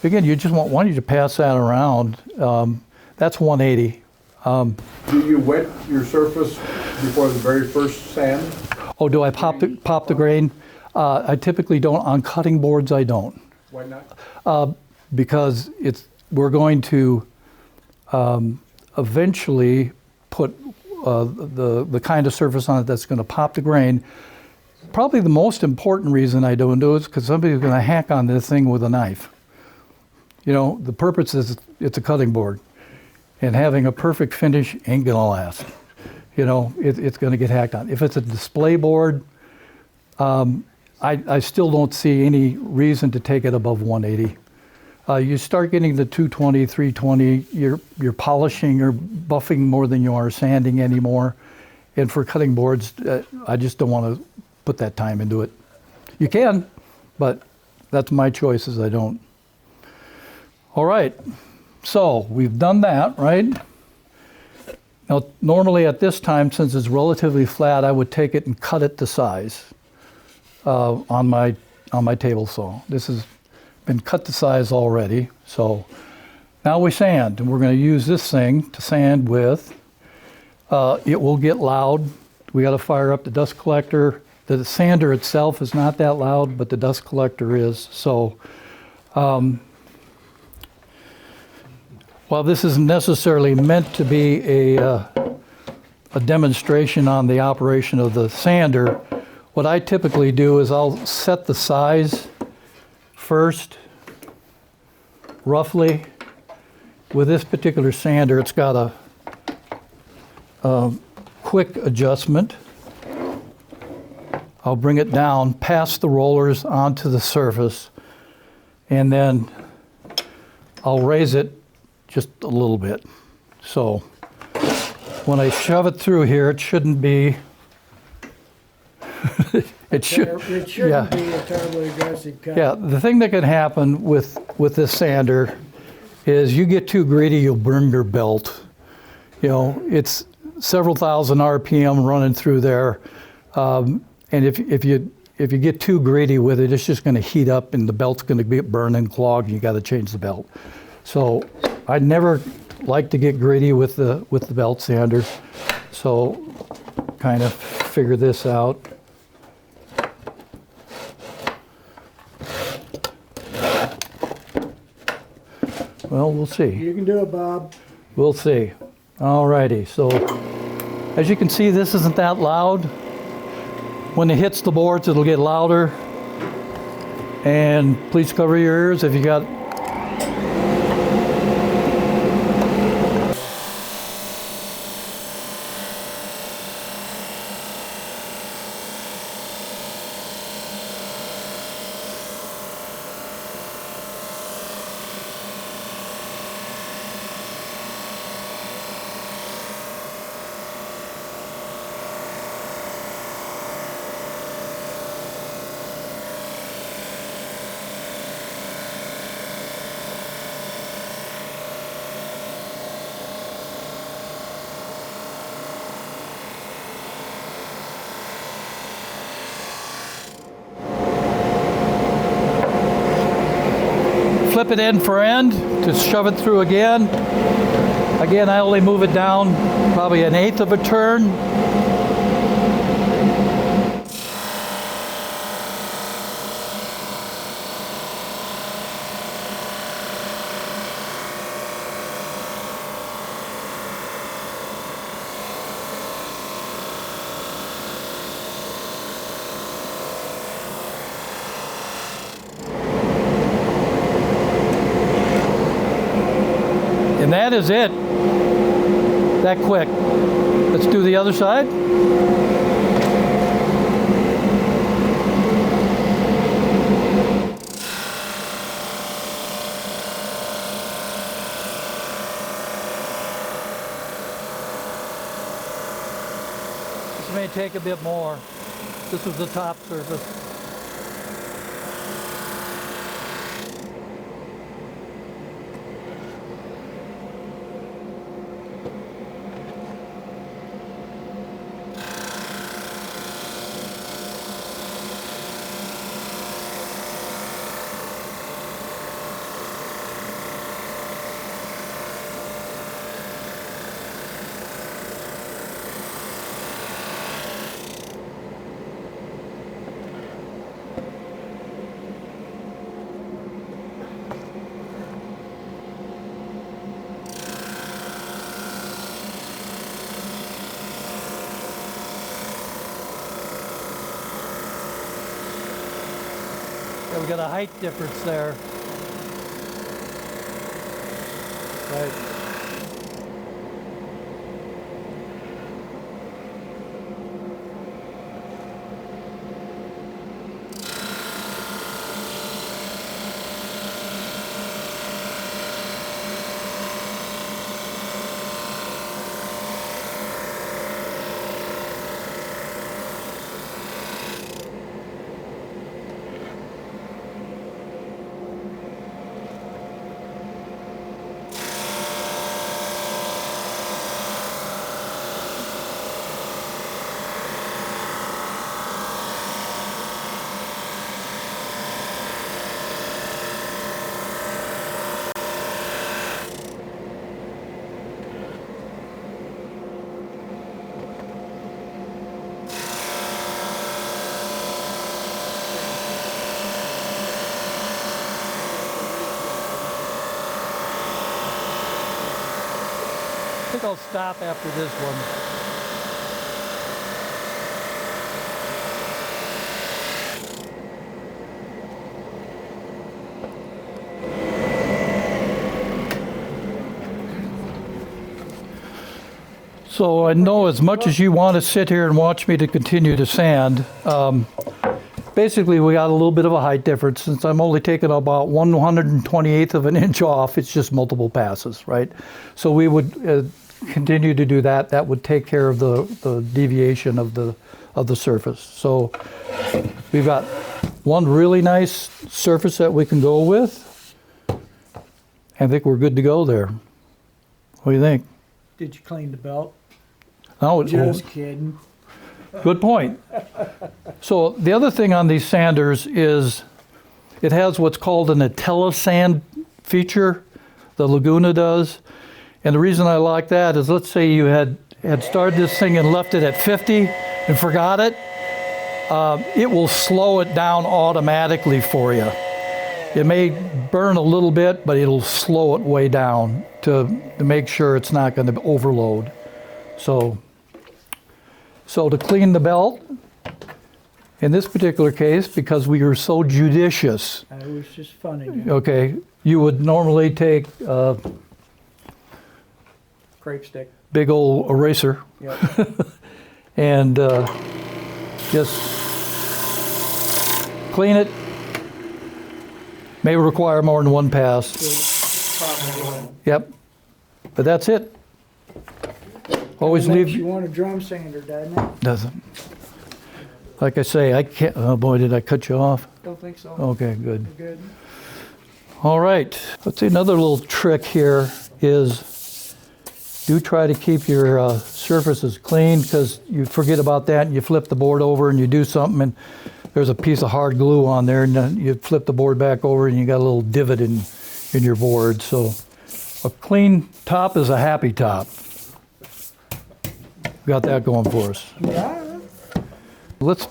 Again, you just want you to pass that around. That's 180. Do you wet your surface before the very first sand? Oh, do I pop the grain? I typically don't. On cutting boards, I don't. Why not? Because we're going to eventually put the kind of surface on it that's going to pop the grain. Probably the most important reason I don't do it is because somebody's going to hack on this thing with a knife. The purpose is it's a cutting board, and having a perfect finish ain't going to last. It's going to get hacked on. If it's a display board, I still don't see any reason to take it above 180. You start getting the 220, 320, you're polishing or buffing more than you are sanding anymore. And for cutting boards, I just don't want to put that time into it. You can, but that's my choice, is I don't. All right, so we've done that, right? Now, normally at this time, since it's relatively flat, I would take it and cut it to size on my table saw. This has been cut to size already. So now we sand, and we're going to use this thing to sand with. It will get loud. We got to fire up the dust collector. The sander itself is not that loud, but the dust collector is. So while this isn't necessarily meant to be a demonstration on the operation of the sander, what I typically do is I'll set the size first, roughly. With this particular sander, it's got a quick adjustment. I'll bring it down past the rollers onto the surface, and then I'll raise it just a little bit. So when I shove it through here, it shouldn't be, it shouldn't be a terribly aggressive cut. Yeah, the thing that can happen with this sander is you get too greedy, you'll burn your belt. You know, it's several thousand RPM running through there. And if you get too greedy with it, it's just going to heat up and the belt's going to get burned and clogged and you got to change the belt. So I never like to get greedy with the belt sander. So kind of figure this out. Well, we'll see. You can do it, Bob. We'll see. Alrighty, so as you can see, this isn't that loud. When it hits the boards, it'll get louder. And please cover your ears if you got. Flip it end for end to shove it through again. Again, I only move it down probably 1/8 of a turn. And that is it. That quick. Let's do the other side. This may take a bit more. This was the top surface. Yeah, we got a height difference there. Right. I think I'll stop after this one. So I know as much as you want to sit here and watch me to continue to sand, basically we got a little bit of a height difference. Since I'm only taking about 1/128th of an inch off, it's just multiple passes, right? So we would continue to do that. That would take care of the deviation of the surface. So we've got one really nice surface that we can go with. I think we're good to go there. What do you think? Did you clean the belt? Now Just kidding. good point. So the other thing on these sanders is it has what's called an IntelliSand feature. The Laguna does. And the reason I like that is, let's say you had started this thing and left it at 50 and forgot it. It will slow it down automatically for you. It may burn a little bit, but it'll slow it way down to make sure it's not going to overload. So to clean the belt, in this particular case, because we are so judicious, It was just funny. okay, you would normally take Crepe stick. big old eraser Yep. and just clean it. May require more than one pass. Probably. Yep. But that's it. Always Makes you leave. want a drum sander, doesn't it? Doesn't. Like I say, I can't. Oh boy, did I cut you off? Don't think so. Okay, good. Good. All right. Let's see. Another little trick here is do try to keep your surfaces clean, because you forget about that and you flip the board over and you do something and there's a piece of hard glue on there, and then you flip the board back over and you got a little divot in your board. So a clean top is a happy top. Got that going for us. Yeah. Let's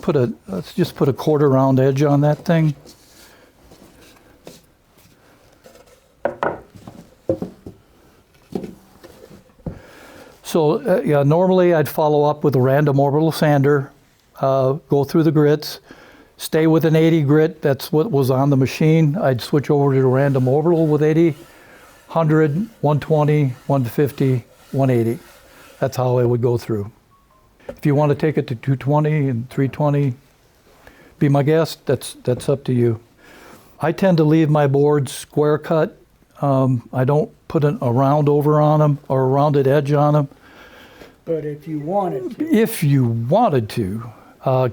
just put a quarter round edge on that thing. So yeah, normally I'd follow up with a random orbital sander, go through the grits, stay with an 80 grit. That's what was on the machine. I'd switch over to a random orbital with 80, 100, 120, 150, 180. That's how I would go through. If you want to take it to 220 and 320, be my guest. That's up to you. I tend to leave my boards square cut. I don't put a round over on them or a rounded edge on them. But if you wanted to. If you wanted to.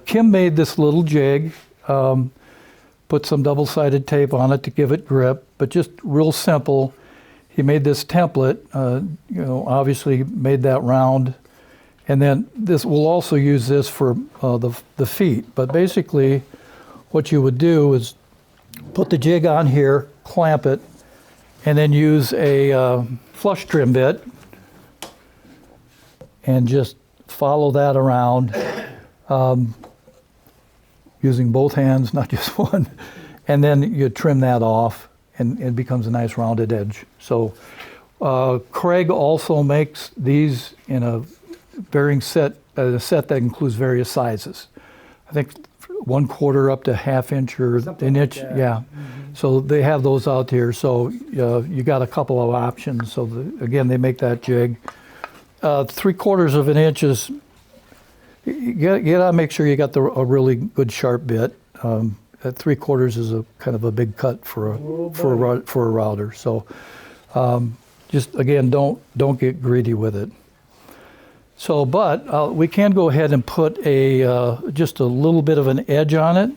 Kim made this little jig, put some double-sided tape on it to give it grip, but just real simple. He made this template, obviously made that round. And then we'll also use this for the feet. But basically, what you would do is put the jig on here, clamp it, and then use a flush trim bit and just follow that around using both hands, not just one. And then you trim that off, and it becomes a nice rounded edge. So Craig also makes these in a varying set, a set that includes various sizes. I think 1/4 up to 1/2 inch or Something an like inch. that. Yeah. So they have those out here. So you got a couple of options. So again, they make that jig. 3/4 of an inch is, you gotta make sure you got a really good sharp bit. At 3/4 is a kind of a big cut for a router. So just again, don't get greedy with it. So, but we can go ahead and put just a little bit of an edge on it.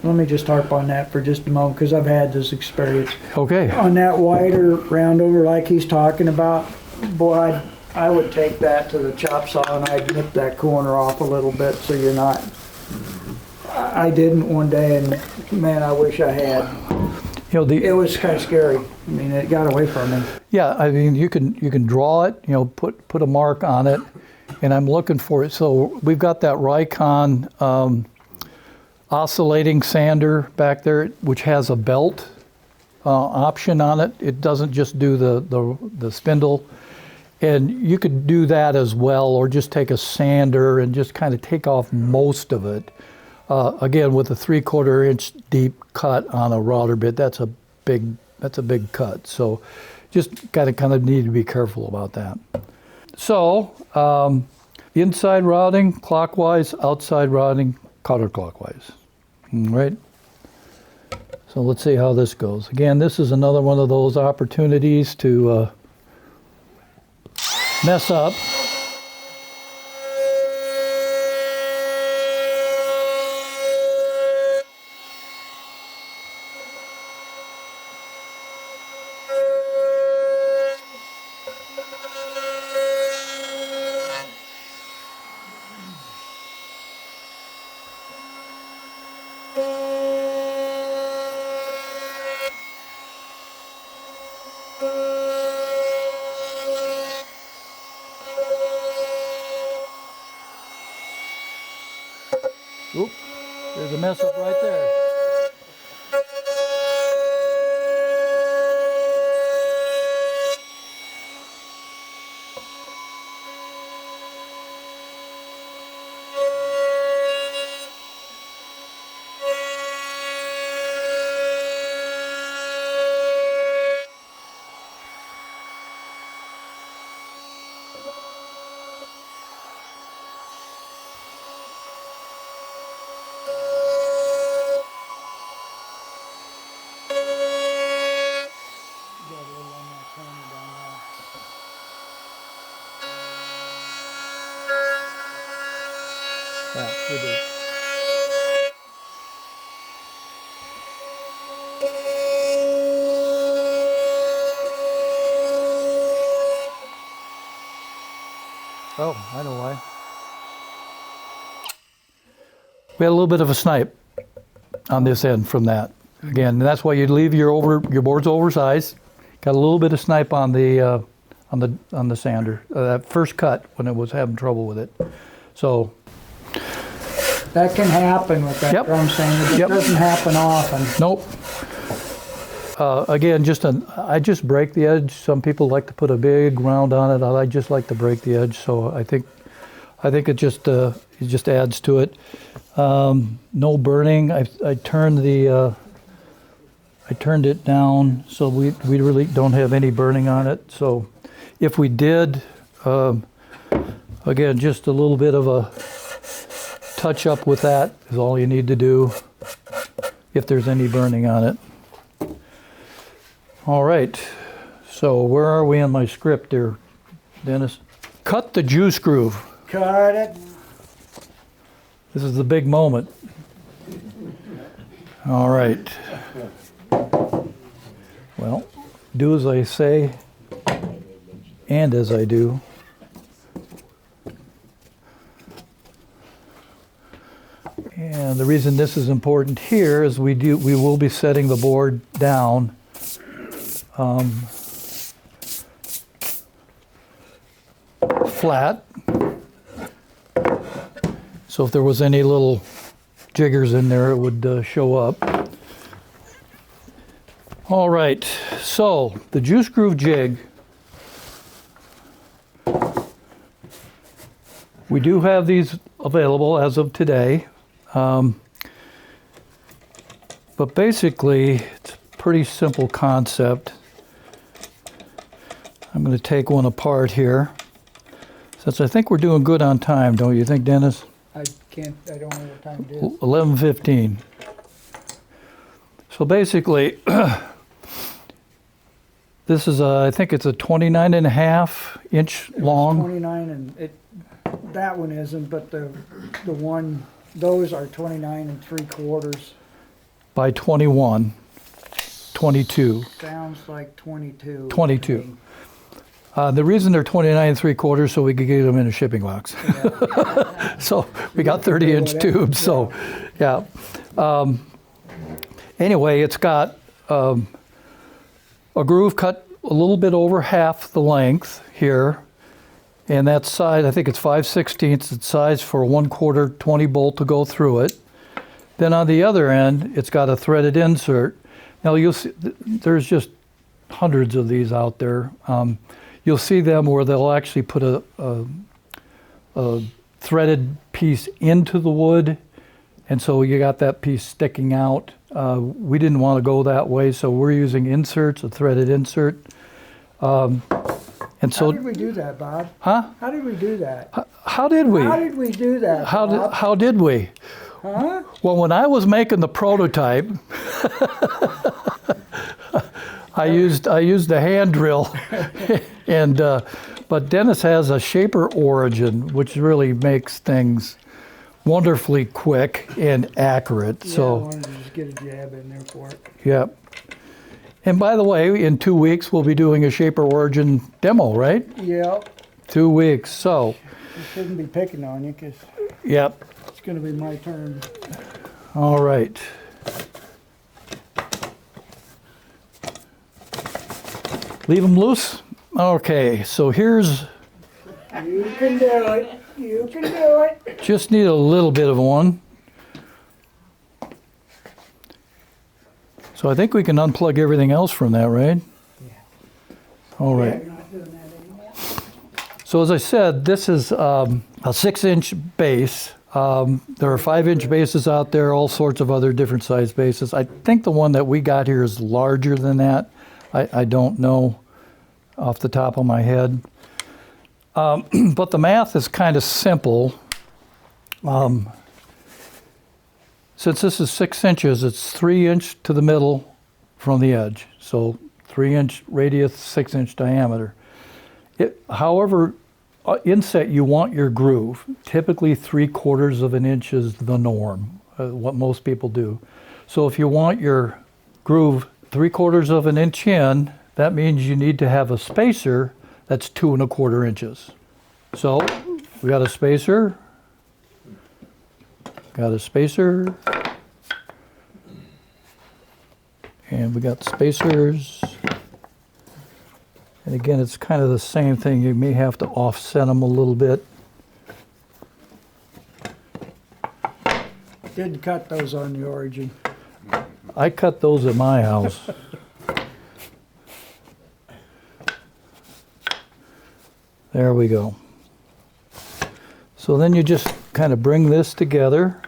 Let me just harp on that for just a moment, because I've had this experience. Okay. On that wider roundover like he's talking about, boy, I would take that to the chop saw and I'd nip that corner off a little bit so you're not. I didn't one day, and man, I wish I had. It was kind of scary. I mean, it got away from me. Yeah, I mean, you can draw it, put a mark on it, and I'm looking for it. So we've got that Rikon oscillating sander back there, which has a belt option on it. It doesn't just do the spindle. And you could do that as well, or just take a sander and just kind of take off most of it. Again, with a 3/4 inch deep cut on a router bit, that's a big cut. So just kind of need to be careful about that. So inside routing clockwise, outside routing counterclockwise. All right. So let's see how this goes. Again, this is another one of those opportunities to mess up. Oop, there's a mess up right there. Yeah, we do. Oh, I know why. We had a little bit of a snipe on this end from that. Again, that's why you'd leave your board's oversized. Got a little bit of snipe on the sander. That first cut when it was having trouble with it. So That can happen with that Yep. drum sander. It Yep. doesn't happen often. nope. Again, I just break the edge. Some people like to put a big round on it. I just like to break the edge. So I think it just adds to it. No burning. I turned it down so we really don't have any burning on it. So if we did, again, just a little bit of a touch up with that is all you need to do if there's any burning on it. All right, so where are we in my script there, Dennis? Cut the juice groove. Cut it. This is the big moment. All right. Well, do as I say and as I do. And the reason this is important here is we will be setting the board down flat. So if there was any little jiggers in there, it would show up. All right, so the juice groove jig. We do have these available as of today. But basically, it's a pretty simple concept. I'm going to take one apart here. Since I think we're doing good on time, don't you think, Dennis? I don't know what time it is. 11:15. So basically, this is I think it's a 29.5-inch long. 29 and that one isn't, but those are 29 3/4. By 21, 22. Sounds like 22. 22. The reason they're 29 3/4 so we could get them in a shipping box. Yeah. So we got 30-inch tubes. So, yeah. Anyway, it's got a groove cut a little bit over half the length here, and that size, I think it's 5/16. It's size for a 1/4 20 bolt to go through it. Then on the other end, it's got a threaded insert. Now you'll see, there's just hundreds of these out there. You'll see them where they'll actually put a threaded piece into the wood, and so you got that piece sticking out. We didn't want to go that way, so we're using inserts, a threaded insert. And so, How did we do that, Bob? huh? How did we do that? How did we? How did we do that, Bob? How did we? Huh? Well, when I was making the prototype, I used a hand drill, and but Dennis has a shaper origin, which really makes things wonderfully quick and accurate. Yeah, I So, wanted to just get a jab in there for it. yeah. And by the way, in 2 weeks we'll be doing a shaper origin demo, right? Yep. 2 weeks. So, I shouldn't be picking on you because yep. it's going to be my turn. All right. Leave them loose? Okay, so here's, You can do it. You can do it. just need a little bit of one. So I think we can unplug everything else from that, right? All right. You're not doing that anymore. So as I said, this is a 6-inch base. There are 5-inch bases out there, all sorts of other different size bases. I think the one that we got here is larger than that. I don't know off the top of my head. But the math is kind of simple. Since this is 6 inches, it's 3 inch to the middle from the edge. So 3-inch radius, 6-inch diameter. However inset you want your groove, typically 3/4 of an inch is the norm, what most people do. So if you want your groove 3/4 of an inch in, that means you need to have a spacer that's 2 1/4 inches. So we got a spacer, and we got spacers. And again, it's kind of the same thing. You may have to offset them a little bit. Didn't cut those on the origin. I cut those at my house. There we go. So then you just kind of bring this together.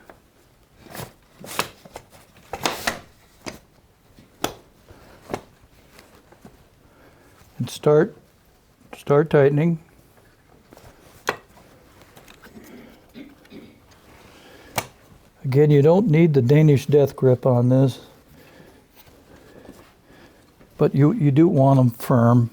And start tightening. Again, you don't need the Danish death grip on this, but you do want them firm.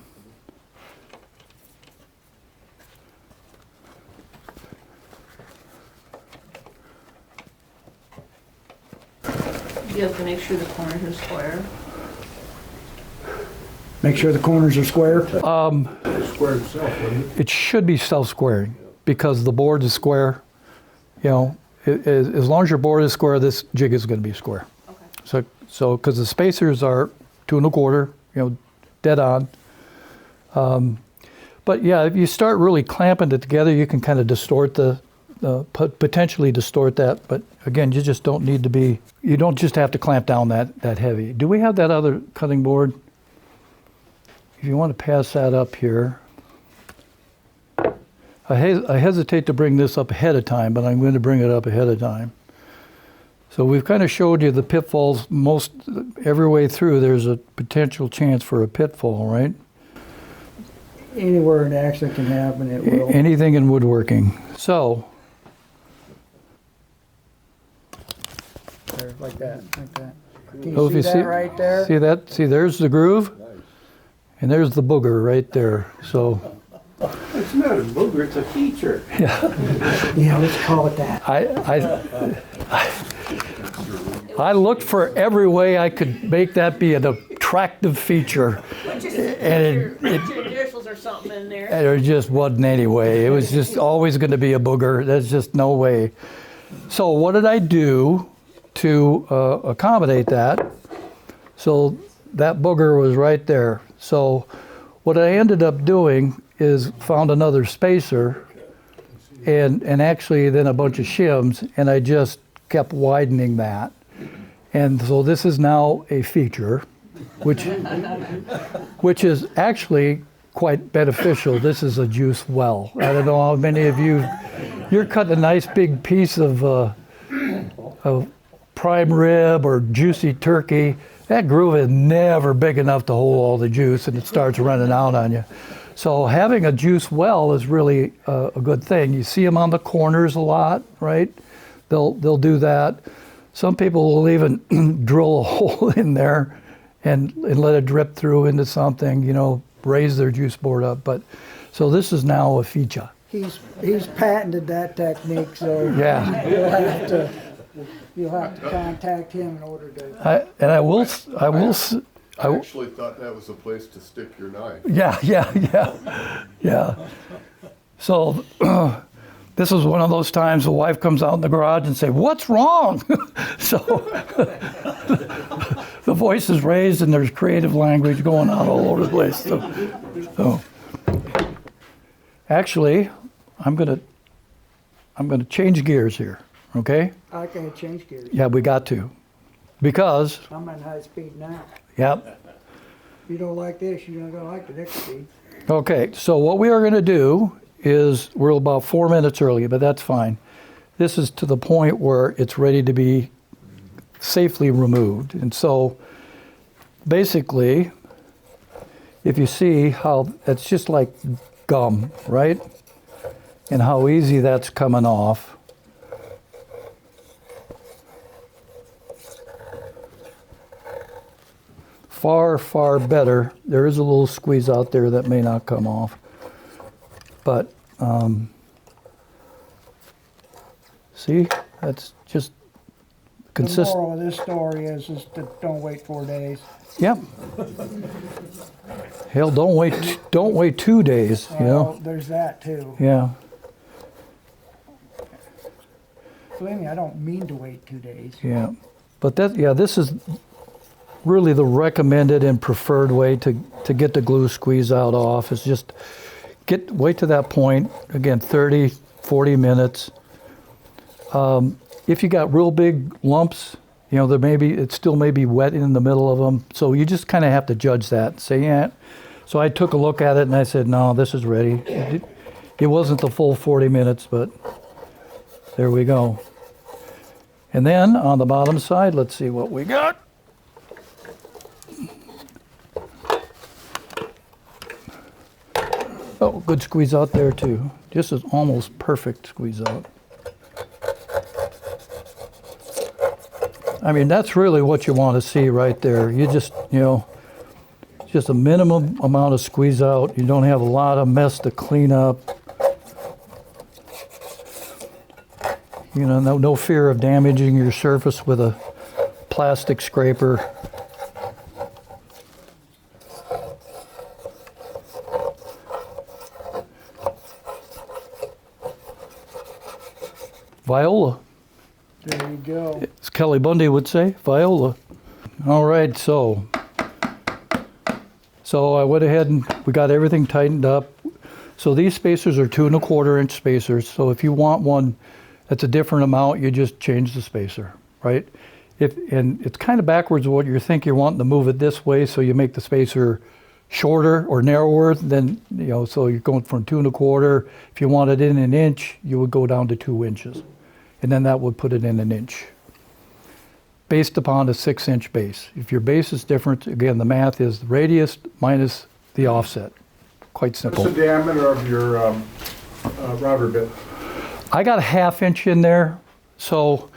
You have to make sure the corners are square. Make sure the corners are square. Square itself, wouldn't it? It should be self-squaring because the board is square. You know, as long as your board is square, this jig is going to be square. Okay. So because the spacers are 2 1/4, dead on. But yeah, if you start really clamping it together, you can kind of distort potentially distort that. But again, you just don't need to be. You don't just have to clamp down that heavy. Do we have that other cutting board? If you want to pass that up here. I hesitate to bring this up ahead of time, but I'm going to bring it up ahead of time. So we've kind of showed you the pitfalls every way through. There's a potential chance for a pitfall, right? Anywhere an accident can happen, it will. Anything in woodworking. So, There, like that. Can so you if see that right there? See that? See, there's the groove, and there's the booger right there. So, It's not a booger, it's a feature. Yeah, let's call it that. I looked for every way I could make that be an attractive feature, and Put your initials or something in there. there just wasn't any way. It was just always going to be a booger. There's just no way. So what did I do to accommodate that? So that booger was right there. So what I ended up doing is found another spacer and actually then a bunch of shims, and I just kept widening that. And so this is now a feature, which is actually quite beneficial. This is a juice well. I don't know how many of you're cutting a nice big piece of prime rib or juicy turkey. That groove is never big enough to hold all the juice, and it starts running out on you. So having a juice well is really a good thing. You see them on the corners a lot, right? They'll do that. Some people will even drill a hole in there and let it drip through into something, raise their juice board up. But so this is now a feature. He's patented that technique, so Yeah. you'll have to contact him in order to. I actually thought that was a place to stick your knife. Yeah. So this is one of those times the wife comes out in the garage and say, "What's wrong?" So the voice is raised and there's creative language going on all over the place. So actually, I'm gonna change gears here. Okay? I can't change gears. Yeah, we got to. Because, I'm at high speed now. yep. If you don't like this, you're not gonna like the next speed. Okay, so what we are going to do is, we're about 4 minutes early, but that's fine. This is to the point where it's ready to be safely removed. And so basically, if you see how it's just like gum, right? And how easy that's coming off. Far, far better. There is a little squeeze out there that may not come off. But, see, that's just The consistent. moral of this story is to don't wait 4 days. Yep. Hell, don't wait 2 days, you know? Well, there's that too. Yeah. Believe me, I don't mean to wait 2 days. Yeah, but this is really the recommended and preferred way to get the glue squeeze out off, is just wait to that point, again, 30, 40 minutes. If you got real big lumps, you know, it still may be wet in the middle of them, so you just kind of have to judge that and say, yeah. So I took a look at it and I said, no, this is ready. It wasn't the full 40 minutes, but there we go. And then on the bottom side, let's see what we got. Oh, good squeeze out there too. This is almost perfect squeeze out. I mean, that's really what you want to see right there. You just, you know, just a minimum amount of squeeze out. You don't have a lot of mess to clean up. You know, no fear of damaging your surface with a plastic scraper. Viola, There you go. as Kelly Bundy would say, Viola. All right, so I went ahead and we got everything tightened up. So these spacers are 2 1/4 inch spacers. So if you want one that's a different amount, you just change the spacer, right? And it's kind of backwards of what you think. You're wanting to move it this way, so you make the spacer shorter or narrower than, you know, so you're going from 2 1/4. If you wanted it in an inch, you would go down to 2 inches. And then that would put it in an inch, based upon a 6-inch base. If your base is different, again, the math is the radius minus the offset. Quite simple. What's the diameter of your router bit? I got a 1/2 inch in there, so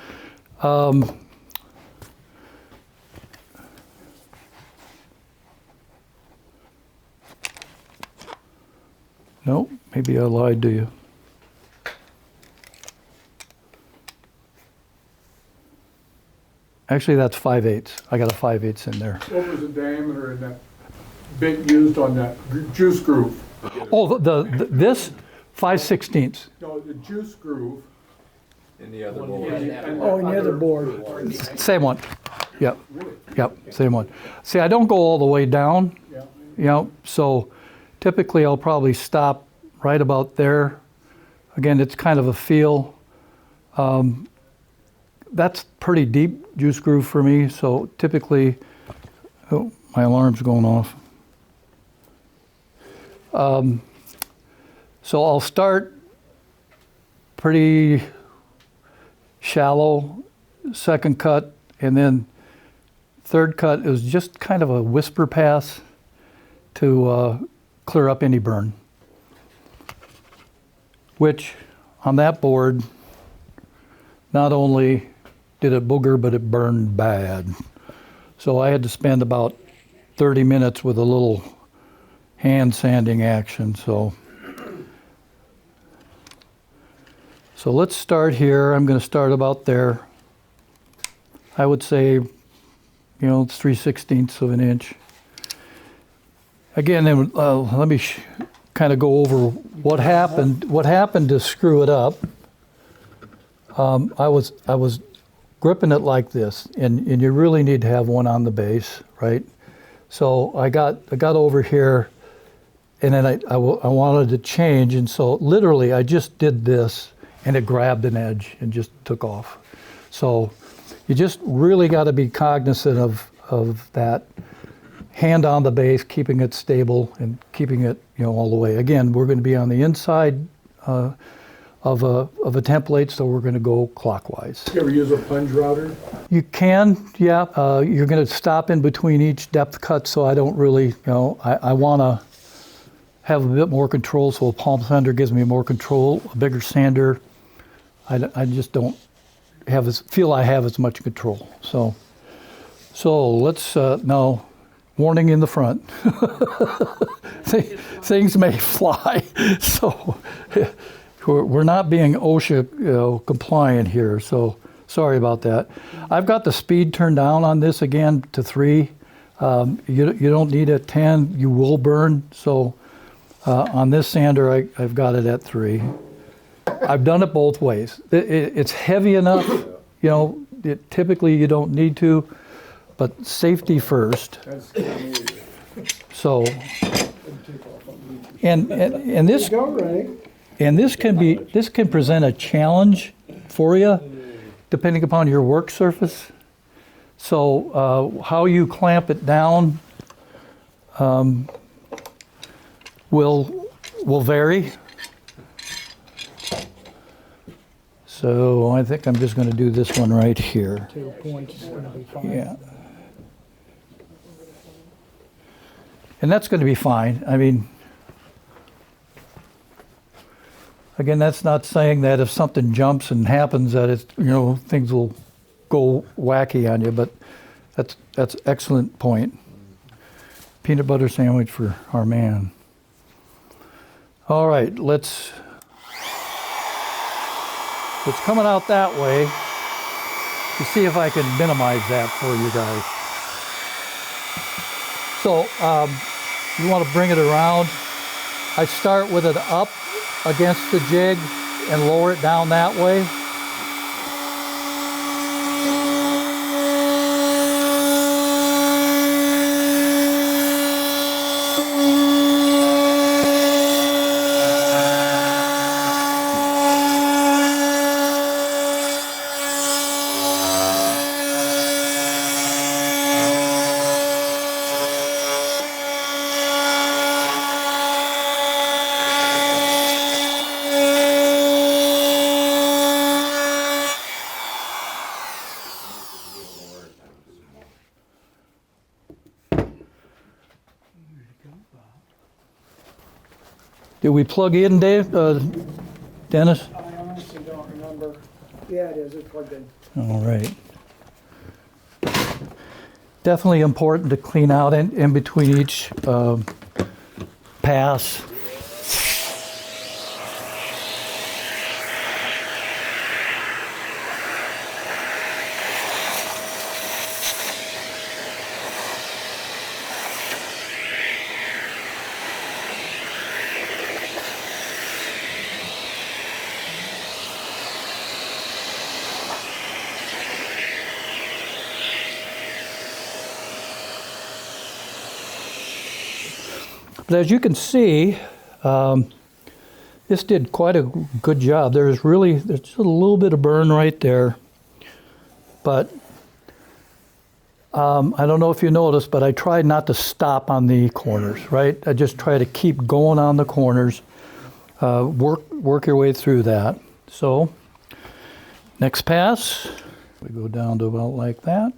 no, maybe I lied to you. Actually, that's 5/8. I got a 5/8 in there. What was the diameter in that bit used on that juice groove? Oh, this 5/16. No, the juice groove. In the other Oh, and the other board. Same one. Yep. Yep. Same one. See, I don't go all the way down. Yeah. You know, so typically I'll probably stop right about there. Again, it's kind of a feel. That's pretty deep juice groove for me, so typically, oh, my alarm's going off. So I'll start pretty shallow, second cut, and then third cut is just kind of a whisper pass to clear up any burn. Which, on that board, not only did it booger, but it burned bad. So I had to spend about 30 minutes with a little hand sanding action. So let's start here. I'm going to start about there. I would say, you know, it's 3/16 of an inch. Again, let me kind of go over what happened. What happened to screw it up? I was gripping it like this, and you really need to have one on the base, right? So I got over here, and then I wanted to change, and so literally I just did this, and it grabbed an edge and just took off. So You just really got to be cognizant of that hand on the base, keeping it stable and keeping it, all the way. Again, we're going to be on the inside of a template, so we're going to go clockwise. You ever use a plunge router? You can, yeah. You're going to stop in between each depth cut, so I don't really, I want to have a bit more control, so a palm sander gives me more control. A bigger sander, I just don't feel I have as much control. So let's now, warning in the front. Things may fly, so we're not being OSHA compliant here. So sorry about that. I've got the speed turned down on this again to 3. You don't need it 10. You will burn. So on this sander, I've got it at 3. I've done it both ways. It's heavy enough, typically you don't need to, but safety first. So, and this Go, Ray. and this can present a challenge for you, depending upon your work surface. So how you clamp it down will vary. So I think I'm just going to do this one right here. 2 points is going to be fine. Yeah. And that's going to be fine. I mean, again, that's not saying that if something jumps and happens that it's, things will go wacky on you, but that's excellent point. Peanut butter sandwich for our man. All right, it's coming out that way. To see if I can minimize that for you guys. So you want to bring it around. I start with it up against the jig and lower it down that way. Did we plug in, Dave? Dennis? I honestly don't remember. Yeah, it is. It's plugged in. All right. Definitely important to clean out in between each pass. But as you can see, this did quite a good job. There's just a little bit of burn right there. But I don't know if you noticed, but I tried not to stop on the corners, right? I just try to keep going on the corners, work your way through that. So next pass, we go down to about like that.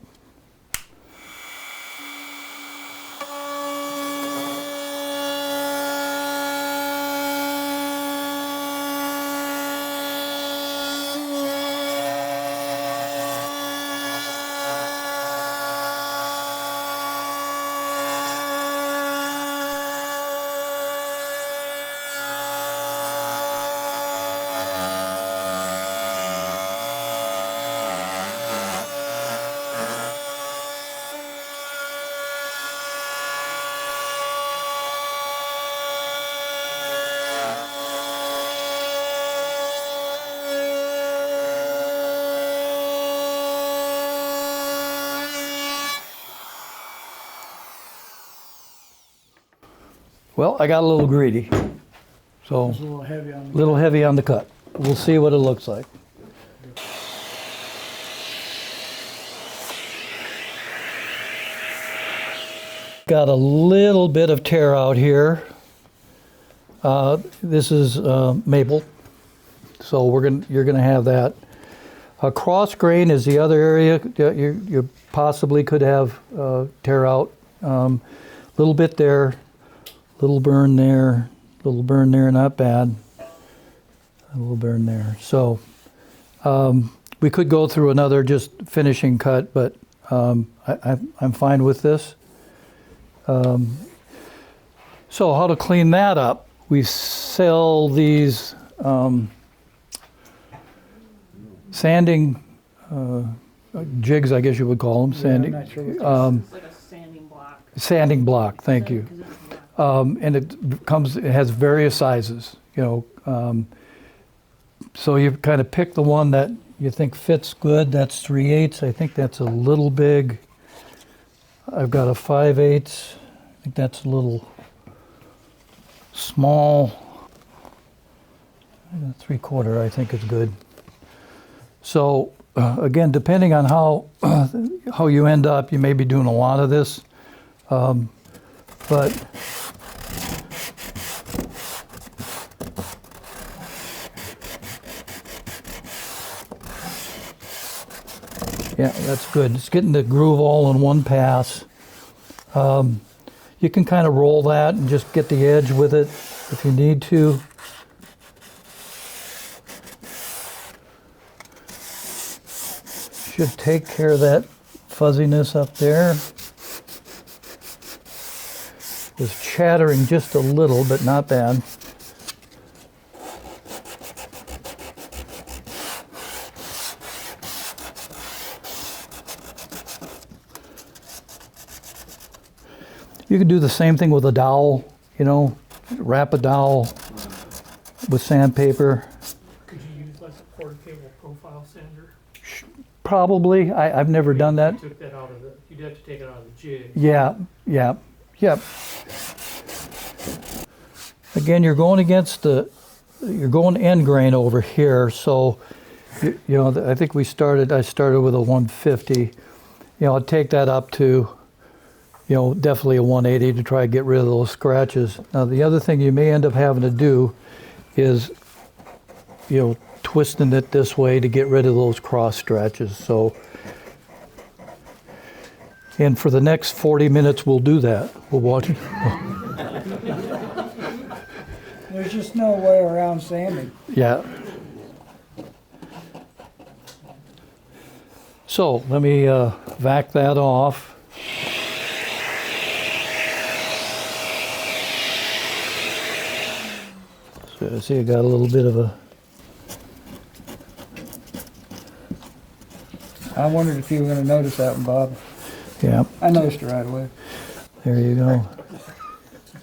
Well, I got a little greedy, so It's a little heavy on the little heavy on the cut. We'll see what it looks like. Got a little bit of tear out here. This is maple, so you're gonna have that. Cross grain is the other area that you possibly could have tear out. Little bit there, little burn there, not bad. A little burn there. So we could go through another just finishing cut, but I'm fine with this. So how to clean that up? We sell these sanding jigs, I guess you would call them. Sanding. I'm not sure what It's like a sanding block. Sanding block. Thank you. And it has various sizes. So you kind of pick the one that you think fits good. That's 3/8. I think that's a little big. I've got a 5/8. I think that's a little small. 3/4 I think is good. So again, depending on how you end up, you may be doing a lot of this, but yeah, that's good. It's getting the groove all in one pass. You can kind of roll that and just get the edge with it if you need to. Should take care of that fuzziness up there. It's chattering just a little, but not bad. You could do the same thing with a dowel, wrap a dowel with sandpaper. Could you use like a quarter cable profile sander? Probably. I've never done that. If you took that out of you'd have to take it out of the jig. Yeah. Again, you're going end grain over here, so I think I started with a 150. I'd take that up to definitely a 180 to try to get rid of those scratches. Now, the other thing you may end up having to do is, twisting it this way to get rid of those cross scratches. So, and for the next 40 minutes, we'll do that. We'll watch it. There's just no way around sanding. Yeah. So let me vac that off. So I see I got a little bit of a... I wondered if you were going to notice that one, Bob. Yeah, I noticed it right away. there you go.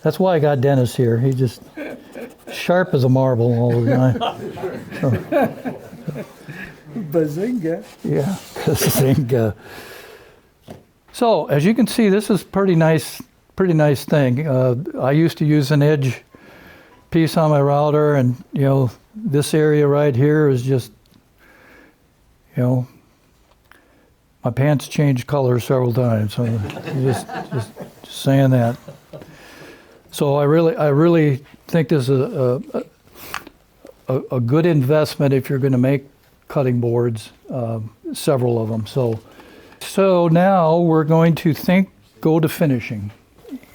That's why I got Dennis here. He just sharp as a marble all the time. Bazinga. Yeah, Bazinga. So as you can see, this is pretty nice thing. I used to use an edge piece on my router, and this area right here is just my pants changed colors several times. So just saying that. So I really think this is a good investment if you're going to make cutting boards, several of them. So now we're going to go to finishing.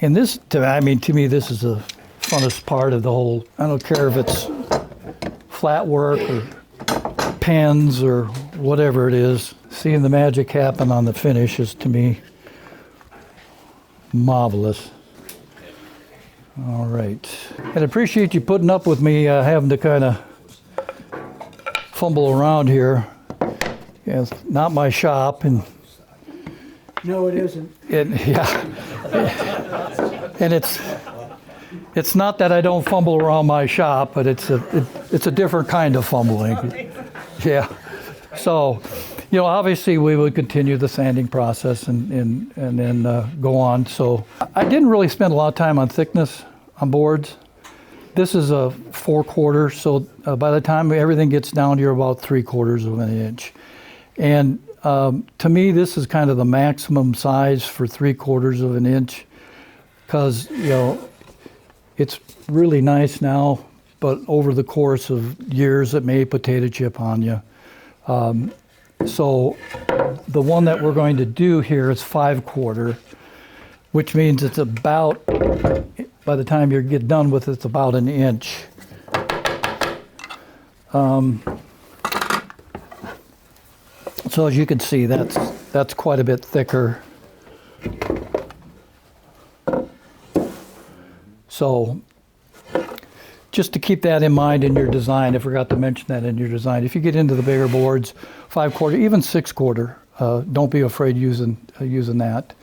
And this, to me, this is the funnest part of the whole. I don't care if it's flat work or pens or whatever it is. Seeing the magic happen on the finish is, to me, marvelous. All right. And I appreciate you putting up with me having to kind of fumble around here. Yeah, it's not my shop, and No, it isn't. and it's not that I don't fumble around my shop, but it's a different kind of fumbling. Yeah. So, obviously we would continue the sanding process and then go on. So I didn't really spend a lot of time on thickness on boards. This is a 4/4, so by the time everything gets down to about 3/4 of an inch. And to me, this is kind of the maximum size for 3/4 of an inch. because, it's really nice now, but over the course of years, it may potato chip on you. So the one that we're going to do here is 5/4, which means it's about, by the time you get done with it, it's about an inch. So as you can see, that's quite a bit thicker. So just to keep that in mind in your design, I forgot to mention that in your design. If you get into the bigger boards, 5/4, even 6/4, don't be afraid using that.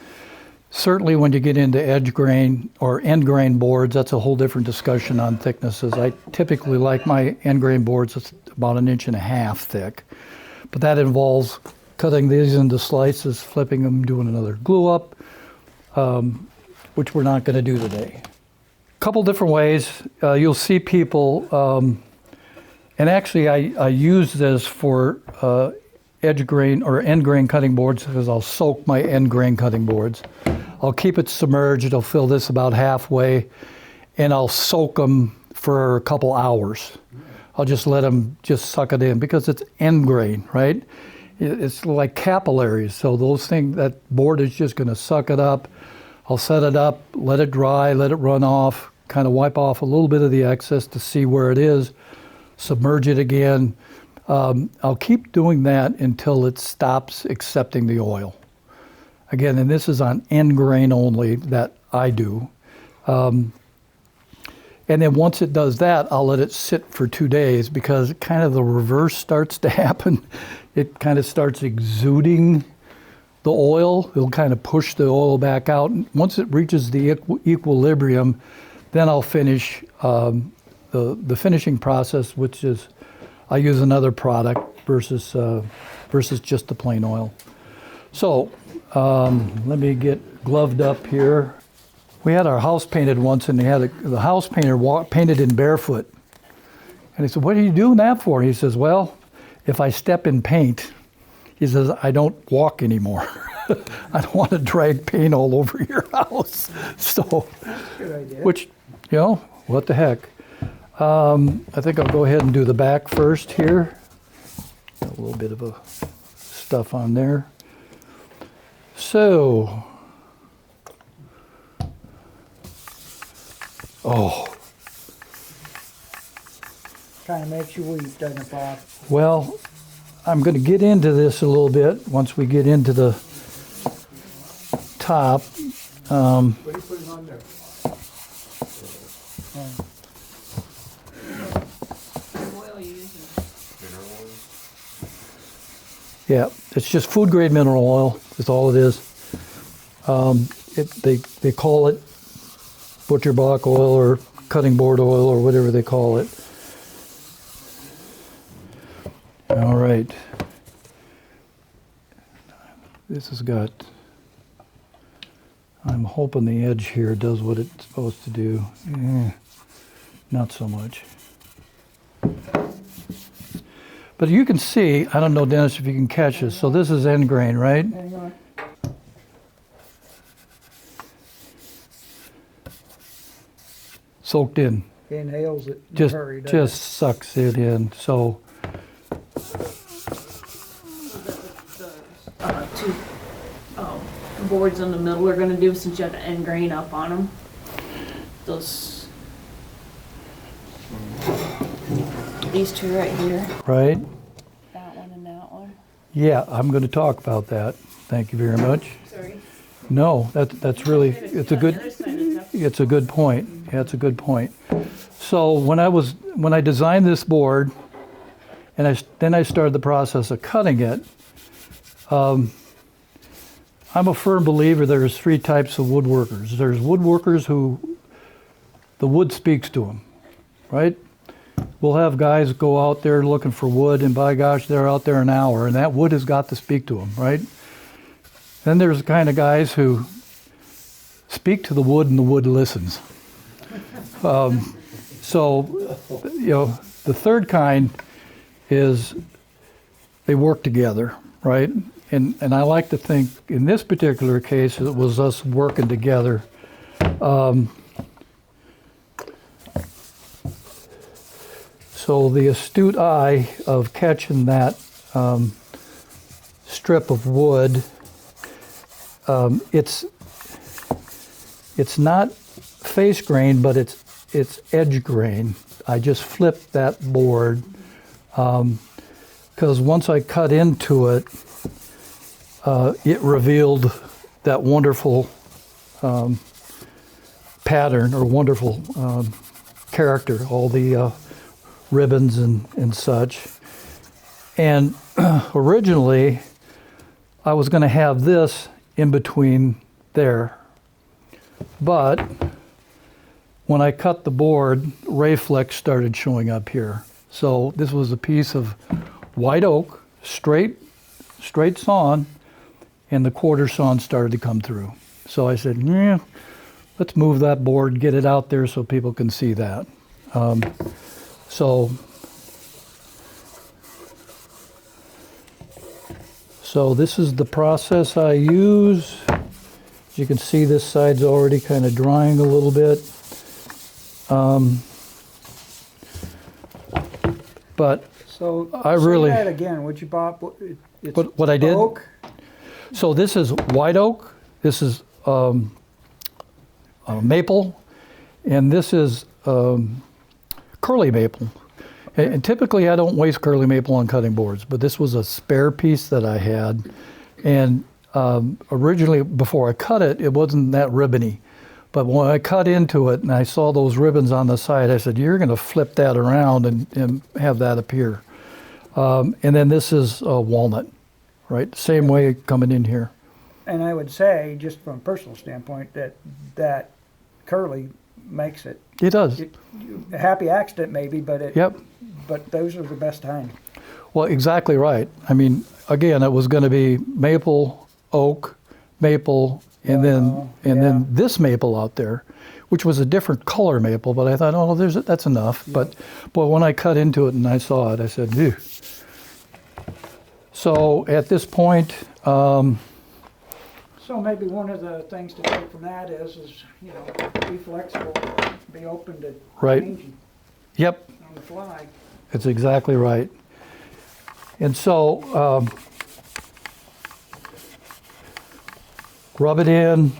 Certainly when you get into edge grain or end grain boards, that's a whole different discussion on thicknesses. I typically like my end grain boards that's about 1.5 inches thick. But that involves cutting these into slices, flipping them, doing another glue up, which we're not going to do today. Couple different ways. You'll see people, and actually I use this for edge grain or end grain cutting boards because I'll soak my end grain cutting boards. I'll keep it submerged. I'll fill this about halfway, and I'll soak them for a couple hours. I'll just let them just suck it in because it's end grain, right? It's like capillaries. So that board is just going to suck it up. I'll set it up, let it dry, let it run off, kind of wipe off a little bit of the excess to see where it is, submerge it again. I'll keep doing that until it stops accepting the oil. Again, and this is on end grain only that I do. And then once it does that, I'll let it sit for 2 days because kind of the reverse starts to happen. It kind of starts exuding the oil. It'll kind of push the oil back out. Once it reaches the equilibrium, then I'll finish the finishing process, which is I use another product versus just the plain oil. So let me get gloved up here. We had our house painted once, and the house painter painted in barefoot. And he said, "What are you doing that for?" He says, "Well, if I step in paint," he says, "I don't walk anymore." I don't want to drag paint all over your house. So, Good idea. which, what the heck. I think I'll go ahead and do the back first here. Got a little bit of stuff on there. So, Kind of makes you weep, doesn't it, Bob? well, I'm going to get into this a little bit once we get into the top. What are you putting on there? What oil are you using? Yeah, it's just food grade mineral oil. That's all it is. They call it butcher block oil or cutting board oil or whatever they call it. All right. This has got, I'm hoping the edge here does what it's supposed to do. Not so much. But you can see, I don't know, Dennis, if you can catch this. So this is end grain, right? Hang on. Soaked in. Inhales it in a Just hurry, doesn't just sucks it in. So The two boards in the middle we're gonna do since you have the end grain up on them. Those. These two right here. right? That one and that one. Yeah, I'm going to talk about that. Thank you very much. Sorry. No, that's really it's a good point. Yeah, it's a good point. So when I designed this board, and then I started the process of cutting it. I'm a firm believer there's 3 types of woodworkers. There's woodworkers who the wood speaks to them, right? We'll have guys go out there looking for wood, and by gosh, they're out there an hour, and that wood has got to speak to them, right? Then there's the kind of guys who speak to the wood, and the wood listens. So, the third kind is they work together, right? And I like to think in this particular case it was us working together So the astute eye of catching that strip of wood, it's not face grain, but it's edge grain. I just flipped that board because once I cut into it, it revealed that wonderful pattern or wonderful character, all the ribbons and such. And originally, I was going to have this in between there. But when I cut the board, Rayflex started showing up here. So this was a piece of white oak, straight sawn, and the quarter sawn started to come through. So I said, yeah, let's move that board, get it out there so people can see that. So this is the process I use. As you can see, this side's already kind of drying a little bit. But So I really- say that again, would you, Bob? It's what I did? Oak? So this is white oak, this is maple, and this is curly maple. And typically I don't waste curly maple on cutting boards, but this was a spare piece that I had. And originally, before I cut it, it wasn't that ribbony. But when I cut into it and I saw those ribbons on the side, I said, you're going to flip that around and have that appear. And then this is walnut, right? Same way coming in here. And I would say, just from a personal standpoint, that curly makes it. It does. A happy accident maybe, but Yep. but those are the best kind. Well, exactly right. I mean, again, it was going to be maple, oak, maple, and then this maple out there, which was a different color maple. But I thought, oh, that's enough. Yeah. But when I cut into it and I saw it, I said, ew. So at this point. So maybe one of the things to take from that is be flexible, be open to changing Yep. on the fly. That's exactly right. And so, rub it in.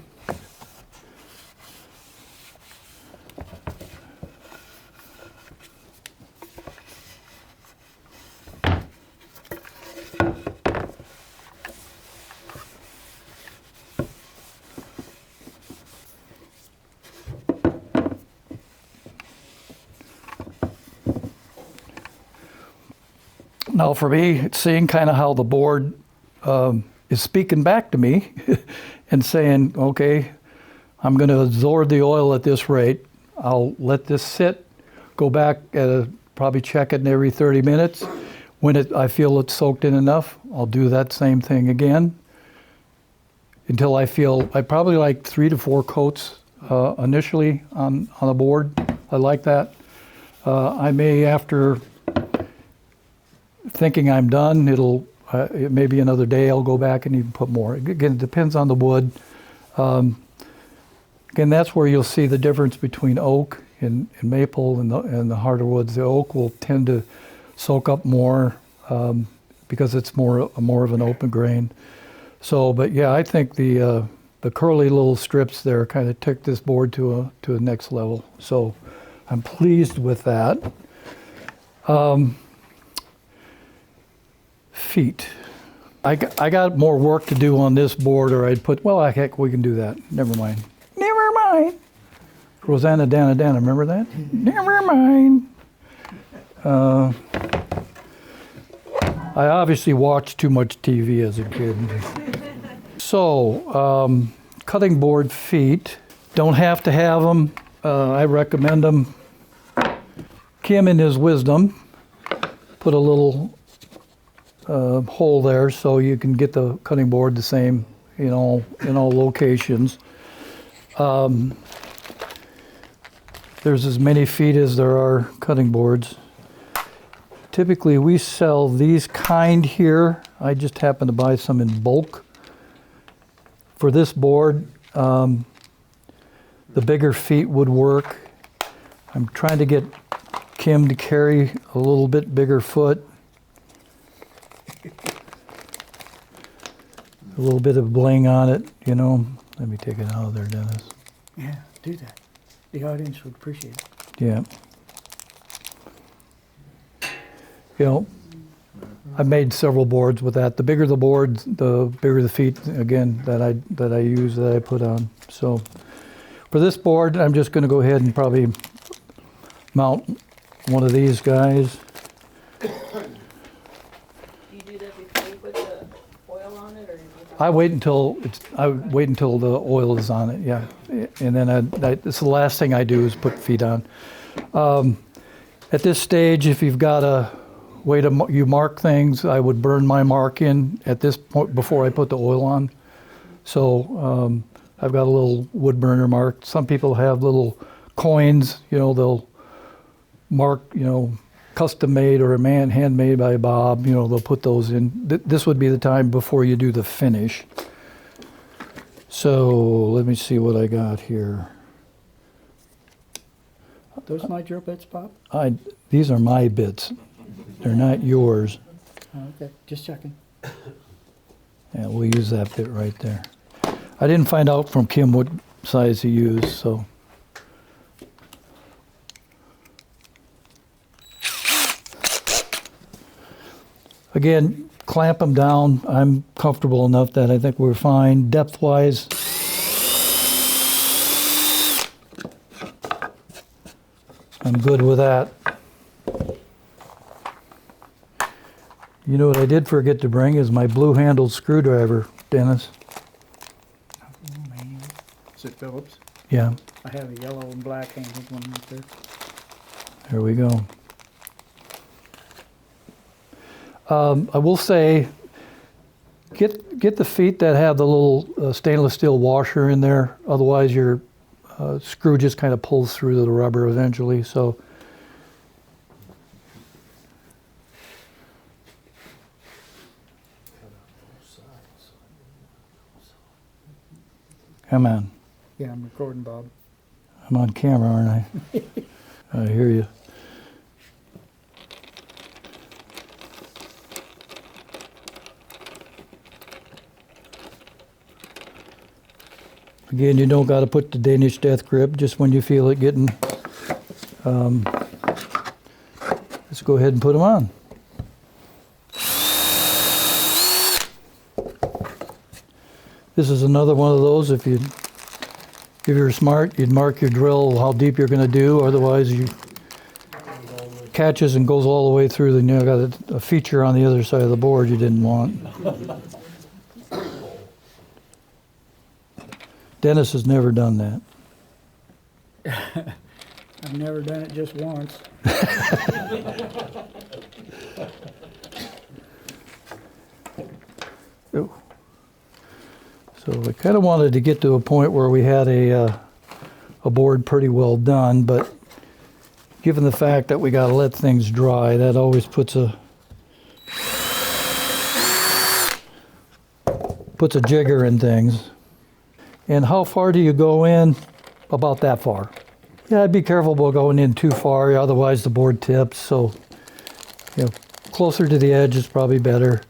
Now for me, it's seeing kind of how the board is speaking back to me and saying, okay, I'm going to absorb the oil at this rate. I'll let this sit, go back, probably check it every 30 minutes. When I feel it's soaked in enough, I'll do that same thing again until I feel, I probably like 3 to 4 coats initially on a board. I like that. I may, after thinking I'm done, it may be another day, I'll go back and even put more. Again, it depends on the wood. Again, that's where you'll see the difference between oak and maple and the harder woods. The oak will tend to soak up more because it's more of an open grain. So, but yeah, I think the curly little strips there kind of took this board to a next level. So I'm pleased with that. Feet. I got more work to do on this board, or I'd put, well, heck, we can do that. Never mind. Never mind. Rosanna, Dana, remember that? Never mind. I obviously watched too much TV as a kid. So, cutting board feet, don't have to have them. I recommend them. Kim, in his wisdom, put a little hole there so you can get the cutting board the same in all locations. There's as many feet as there are cutting boards. Typically we sell these kind here. I just happen to buy some in bulk. For this board, the bigger feet would work. I'm trying to get Kim to carry a little bit bigger foot. A little bit of bling on it, you know. Let me take it out of there, Dennis. Yeah, do that. The audience would appreciate it. Yeah. You know, I've made several boards with that. The bigger the board, the bigger the feet, again, that I use, that I put on. So for this board, I'm just gonna go ahead and probably mount one of these guys. Do you do that before you put the oil on it, or do you have? I wait until the oil is on it, yeah. And then it's the last thing I do is put feet on. At this stage, if you've got a way to you mark things, I would burn my mark in at this point before I put the oil on. So I've got a little wood burner mark. Some people have little coins, you know, they'll mark, you know, custom made or handmade by Bob, you know, they'll put those in. This would be the time before you do the finish. So let me see what I got here. Those my drill bits, Bob? These are my bits. They're not yours. Okay, just checking. Yeah, we'll use that bit right there. I didn't find out from Kim what size he used, so. Again, clamp them down. I'm comfortable enough that I think we're fine. Depth-wise, I'm good with that. You know what I did forget to bring is my blue-handled screwdriver, Dennis. Oh, man. Is it Phillips? Yeah, I have a yellow and black handled one right there. there we go. I will say, get the feet that have the little stainless steel washer in there. Otherwise, your screw just kind of pulls through the rubber eventually. So, come on. Yeah, I'm recording, Bob. I'm on camera, aren't I? I hear you. Again, you don't got to put the Danish death grip, just when you feel it getting, let's go ahead and put them on. This is another one of those, if you're smart, you'd mark your drill how deep you're going to do, otherwise you catches and goes all the way through, then you got a feature on the other side of the board you didn't want. Dennis has never done that. I've never done it just once. Ooh. So I kind of wanted to get to a point where we had a board pretty well done, but given the fact that we got to let things dry, that always puts a jigger in things. And how far do you go in? About that far. Yeah, I'd be careful about going in too far, otherwise the board tips. So, you know, closer to the edge is probably better.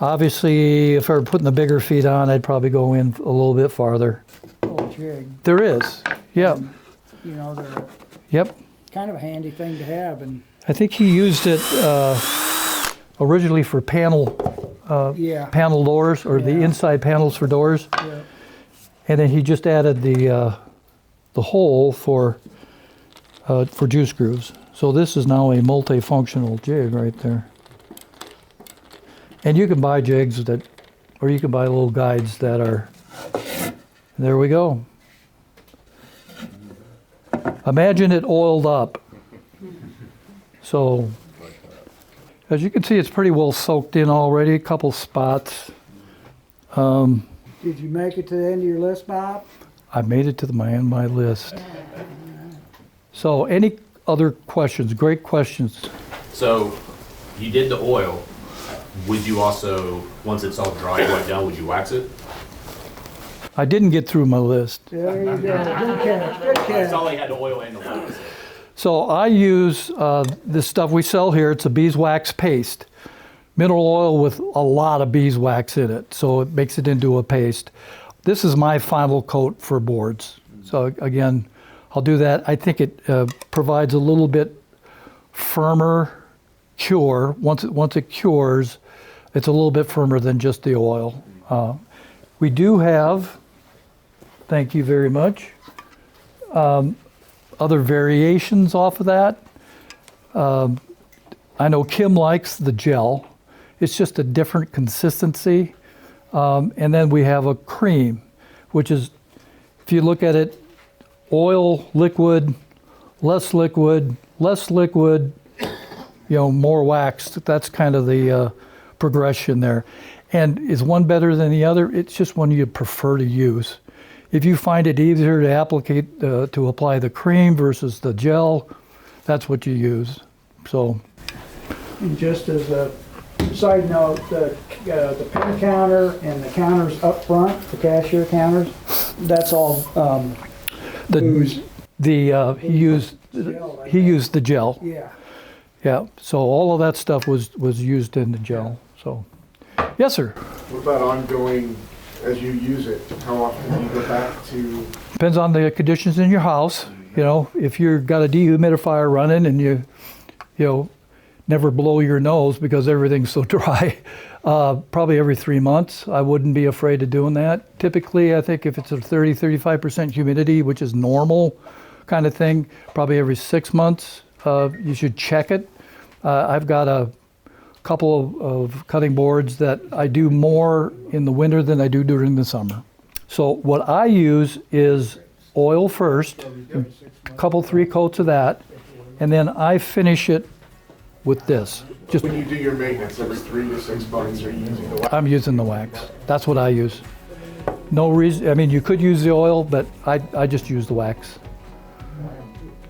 Obviously, if I were putting the bigger feet on, I'd probably go in a little bit farther. Oh, jig. There is, yep, You know, they're yep. kind of a handy thing to have, and I think he used it originally for panel doors, or the Yeah. inside panels for doors. yeah. And then he just added the hole for juice grooves. So this is now a multifunctional jig right there. And you can buy jigs that, or you can buy little guides that are, there we go. Imagine it oiled up. So, as you can see, it's pretty well soaked in already, a couple spots. Did you make it to the end of your list, Bob? I made it to the end of my list. So, any other questions? Great questions. So you did the oil. Would you also, once it's all dry and wet down, would you wax it? I didn't get through my list. There you go. Good catch. Good That's catch. all they had, the oil and the wax. So I use this stuff we sell here. It's a beeswax paste. Mineral oil with a lot of beeswax in it, so it makes it into a paste. This is my final coat for boards. So again, I'll do that. I think it provides a little bit firmer cure. Once it cures, it's a little bit firmer than just the oil. We do have, thank you very much, other variations off of that. I know Kim likes the gel. It's just a different consistency. And then we have a cream, which is, if you look at it, oil, liquid, less liquid, more wax. That's kind of the progression there. And is one better than the other? It's just one you prefer to use. If you find it easier to apply the cream versus the gel, that's what you use. So, And just as a side note, the pen counter and the counters up front, the cashier counters, that's all booze. He used the gel. Yeah. Yeah. So all of that stuff was used in the gel. So, yes, sir. What about ongoing, as you use it, how often do you go back to? Depends on the conditions in your house. You know, if you've got a dehumidifier running and you never blow your nose because everything's so dry, probably every 3 months. I wouldn't be afraid of doing that. Typically, I think if it's a 30-35% humidity, which is normal kind of thing, probably every 6 months, you should check it. I've got a couple of cutting boards that I do more in the winter than I do during the summer. So what I use is oil first, a couple, 3 coats of that, and then I finish it with this. Just When you do your maintenance every 3 to 6 months, are you using the wax? I'm using the wax. That's what I use. No reason, I mean, you could use the oil, but I just use the wax.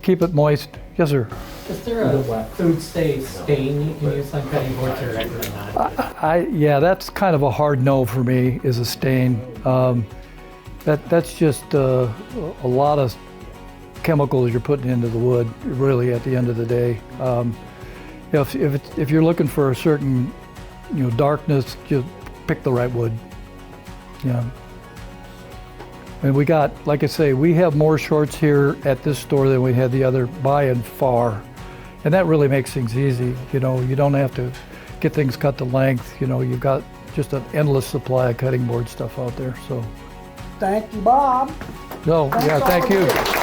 Keep it moist. Yes, sir. Is there a food stain you can use on cutting boards or not? Yeah, that's kind of a hard no for me, is a stain. That's just a lot of chemicals you're putting into the wood, really, at the end of the day. If you're looking for a certain, darkness, just pick the right wood. Yeah. And we got, like I say, we have more shorts here at this store than we had the other by and far. And that really makes things easy. You don't have to get things cut to length. You've got just an endless supply of cutting board stuff out there. So, Thank you, Bob. no, yeah, thank you.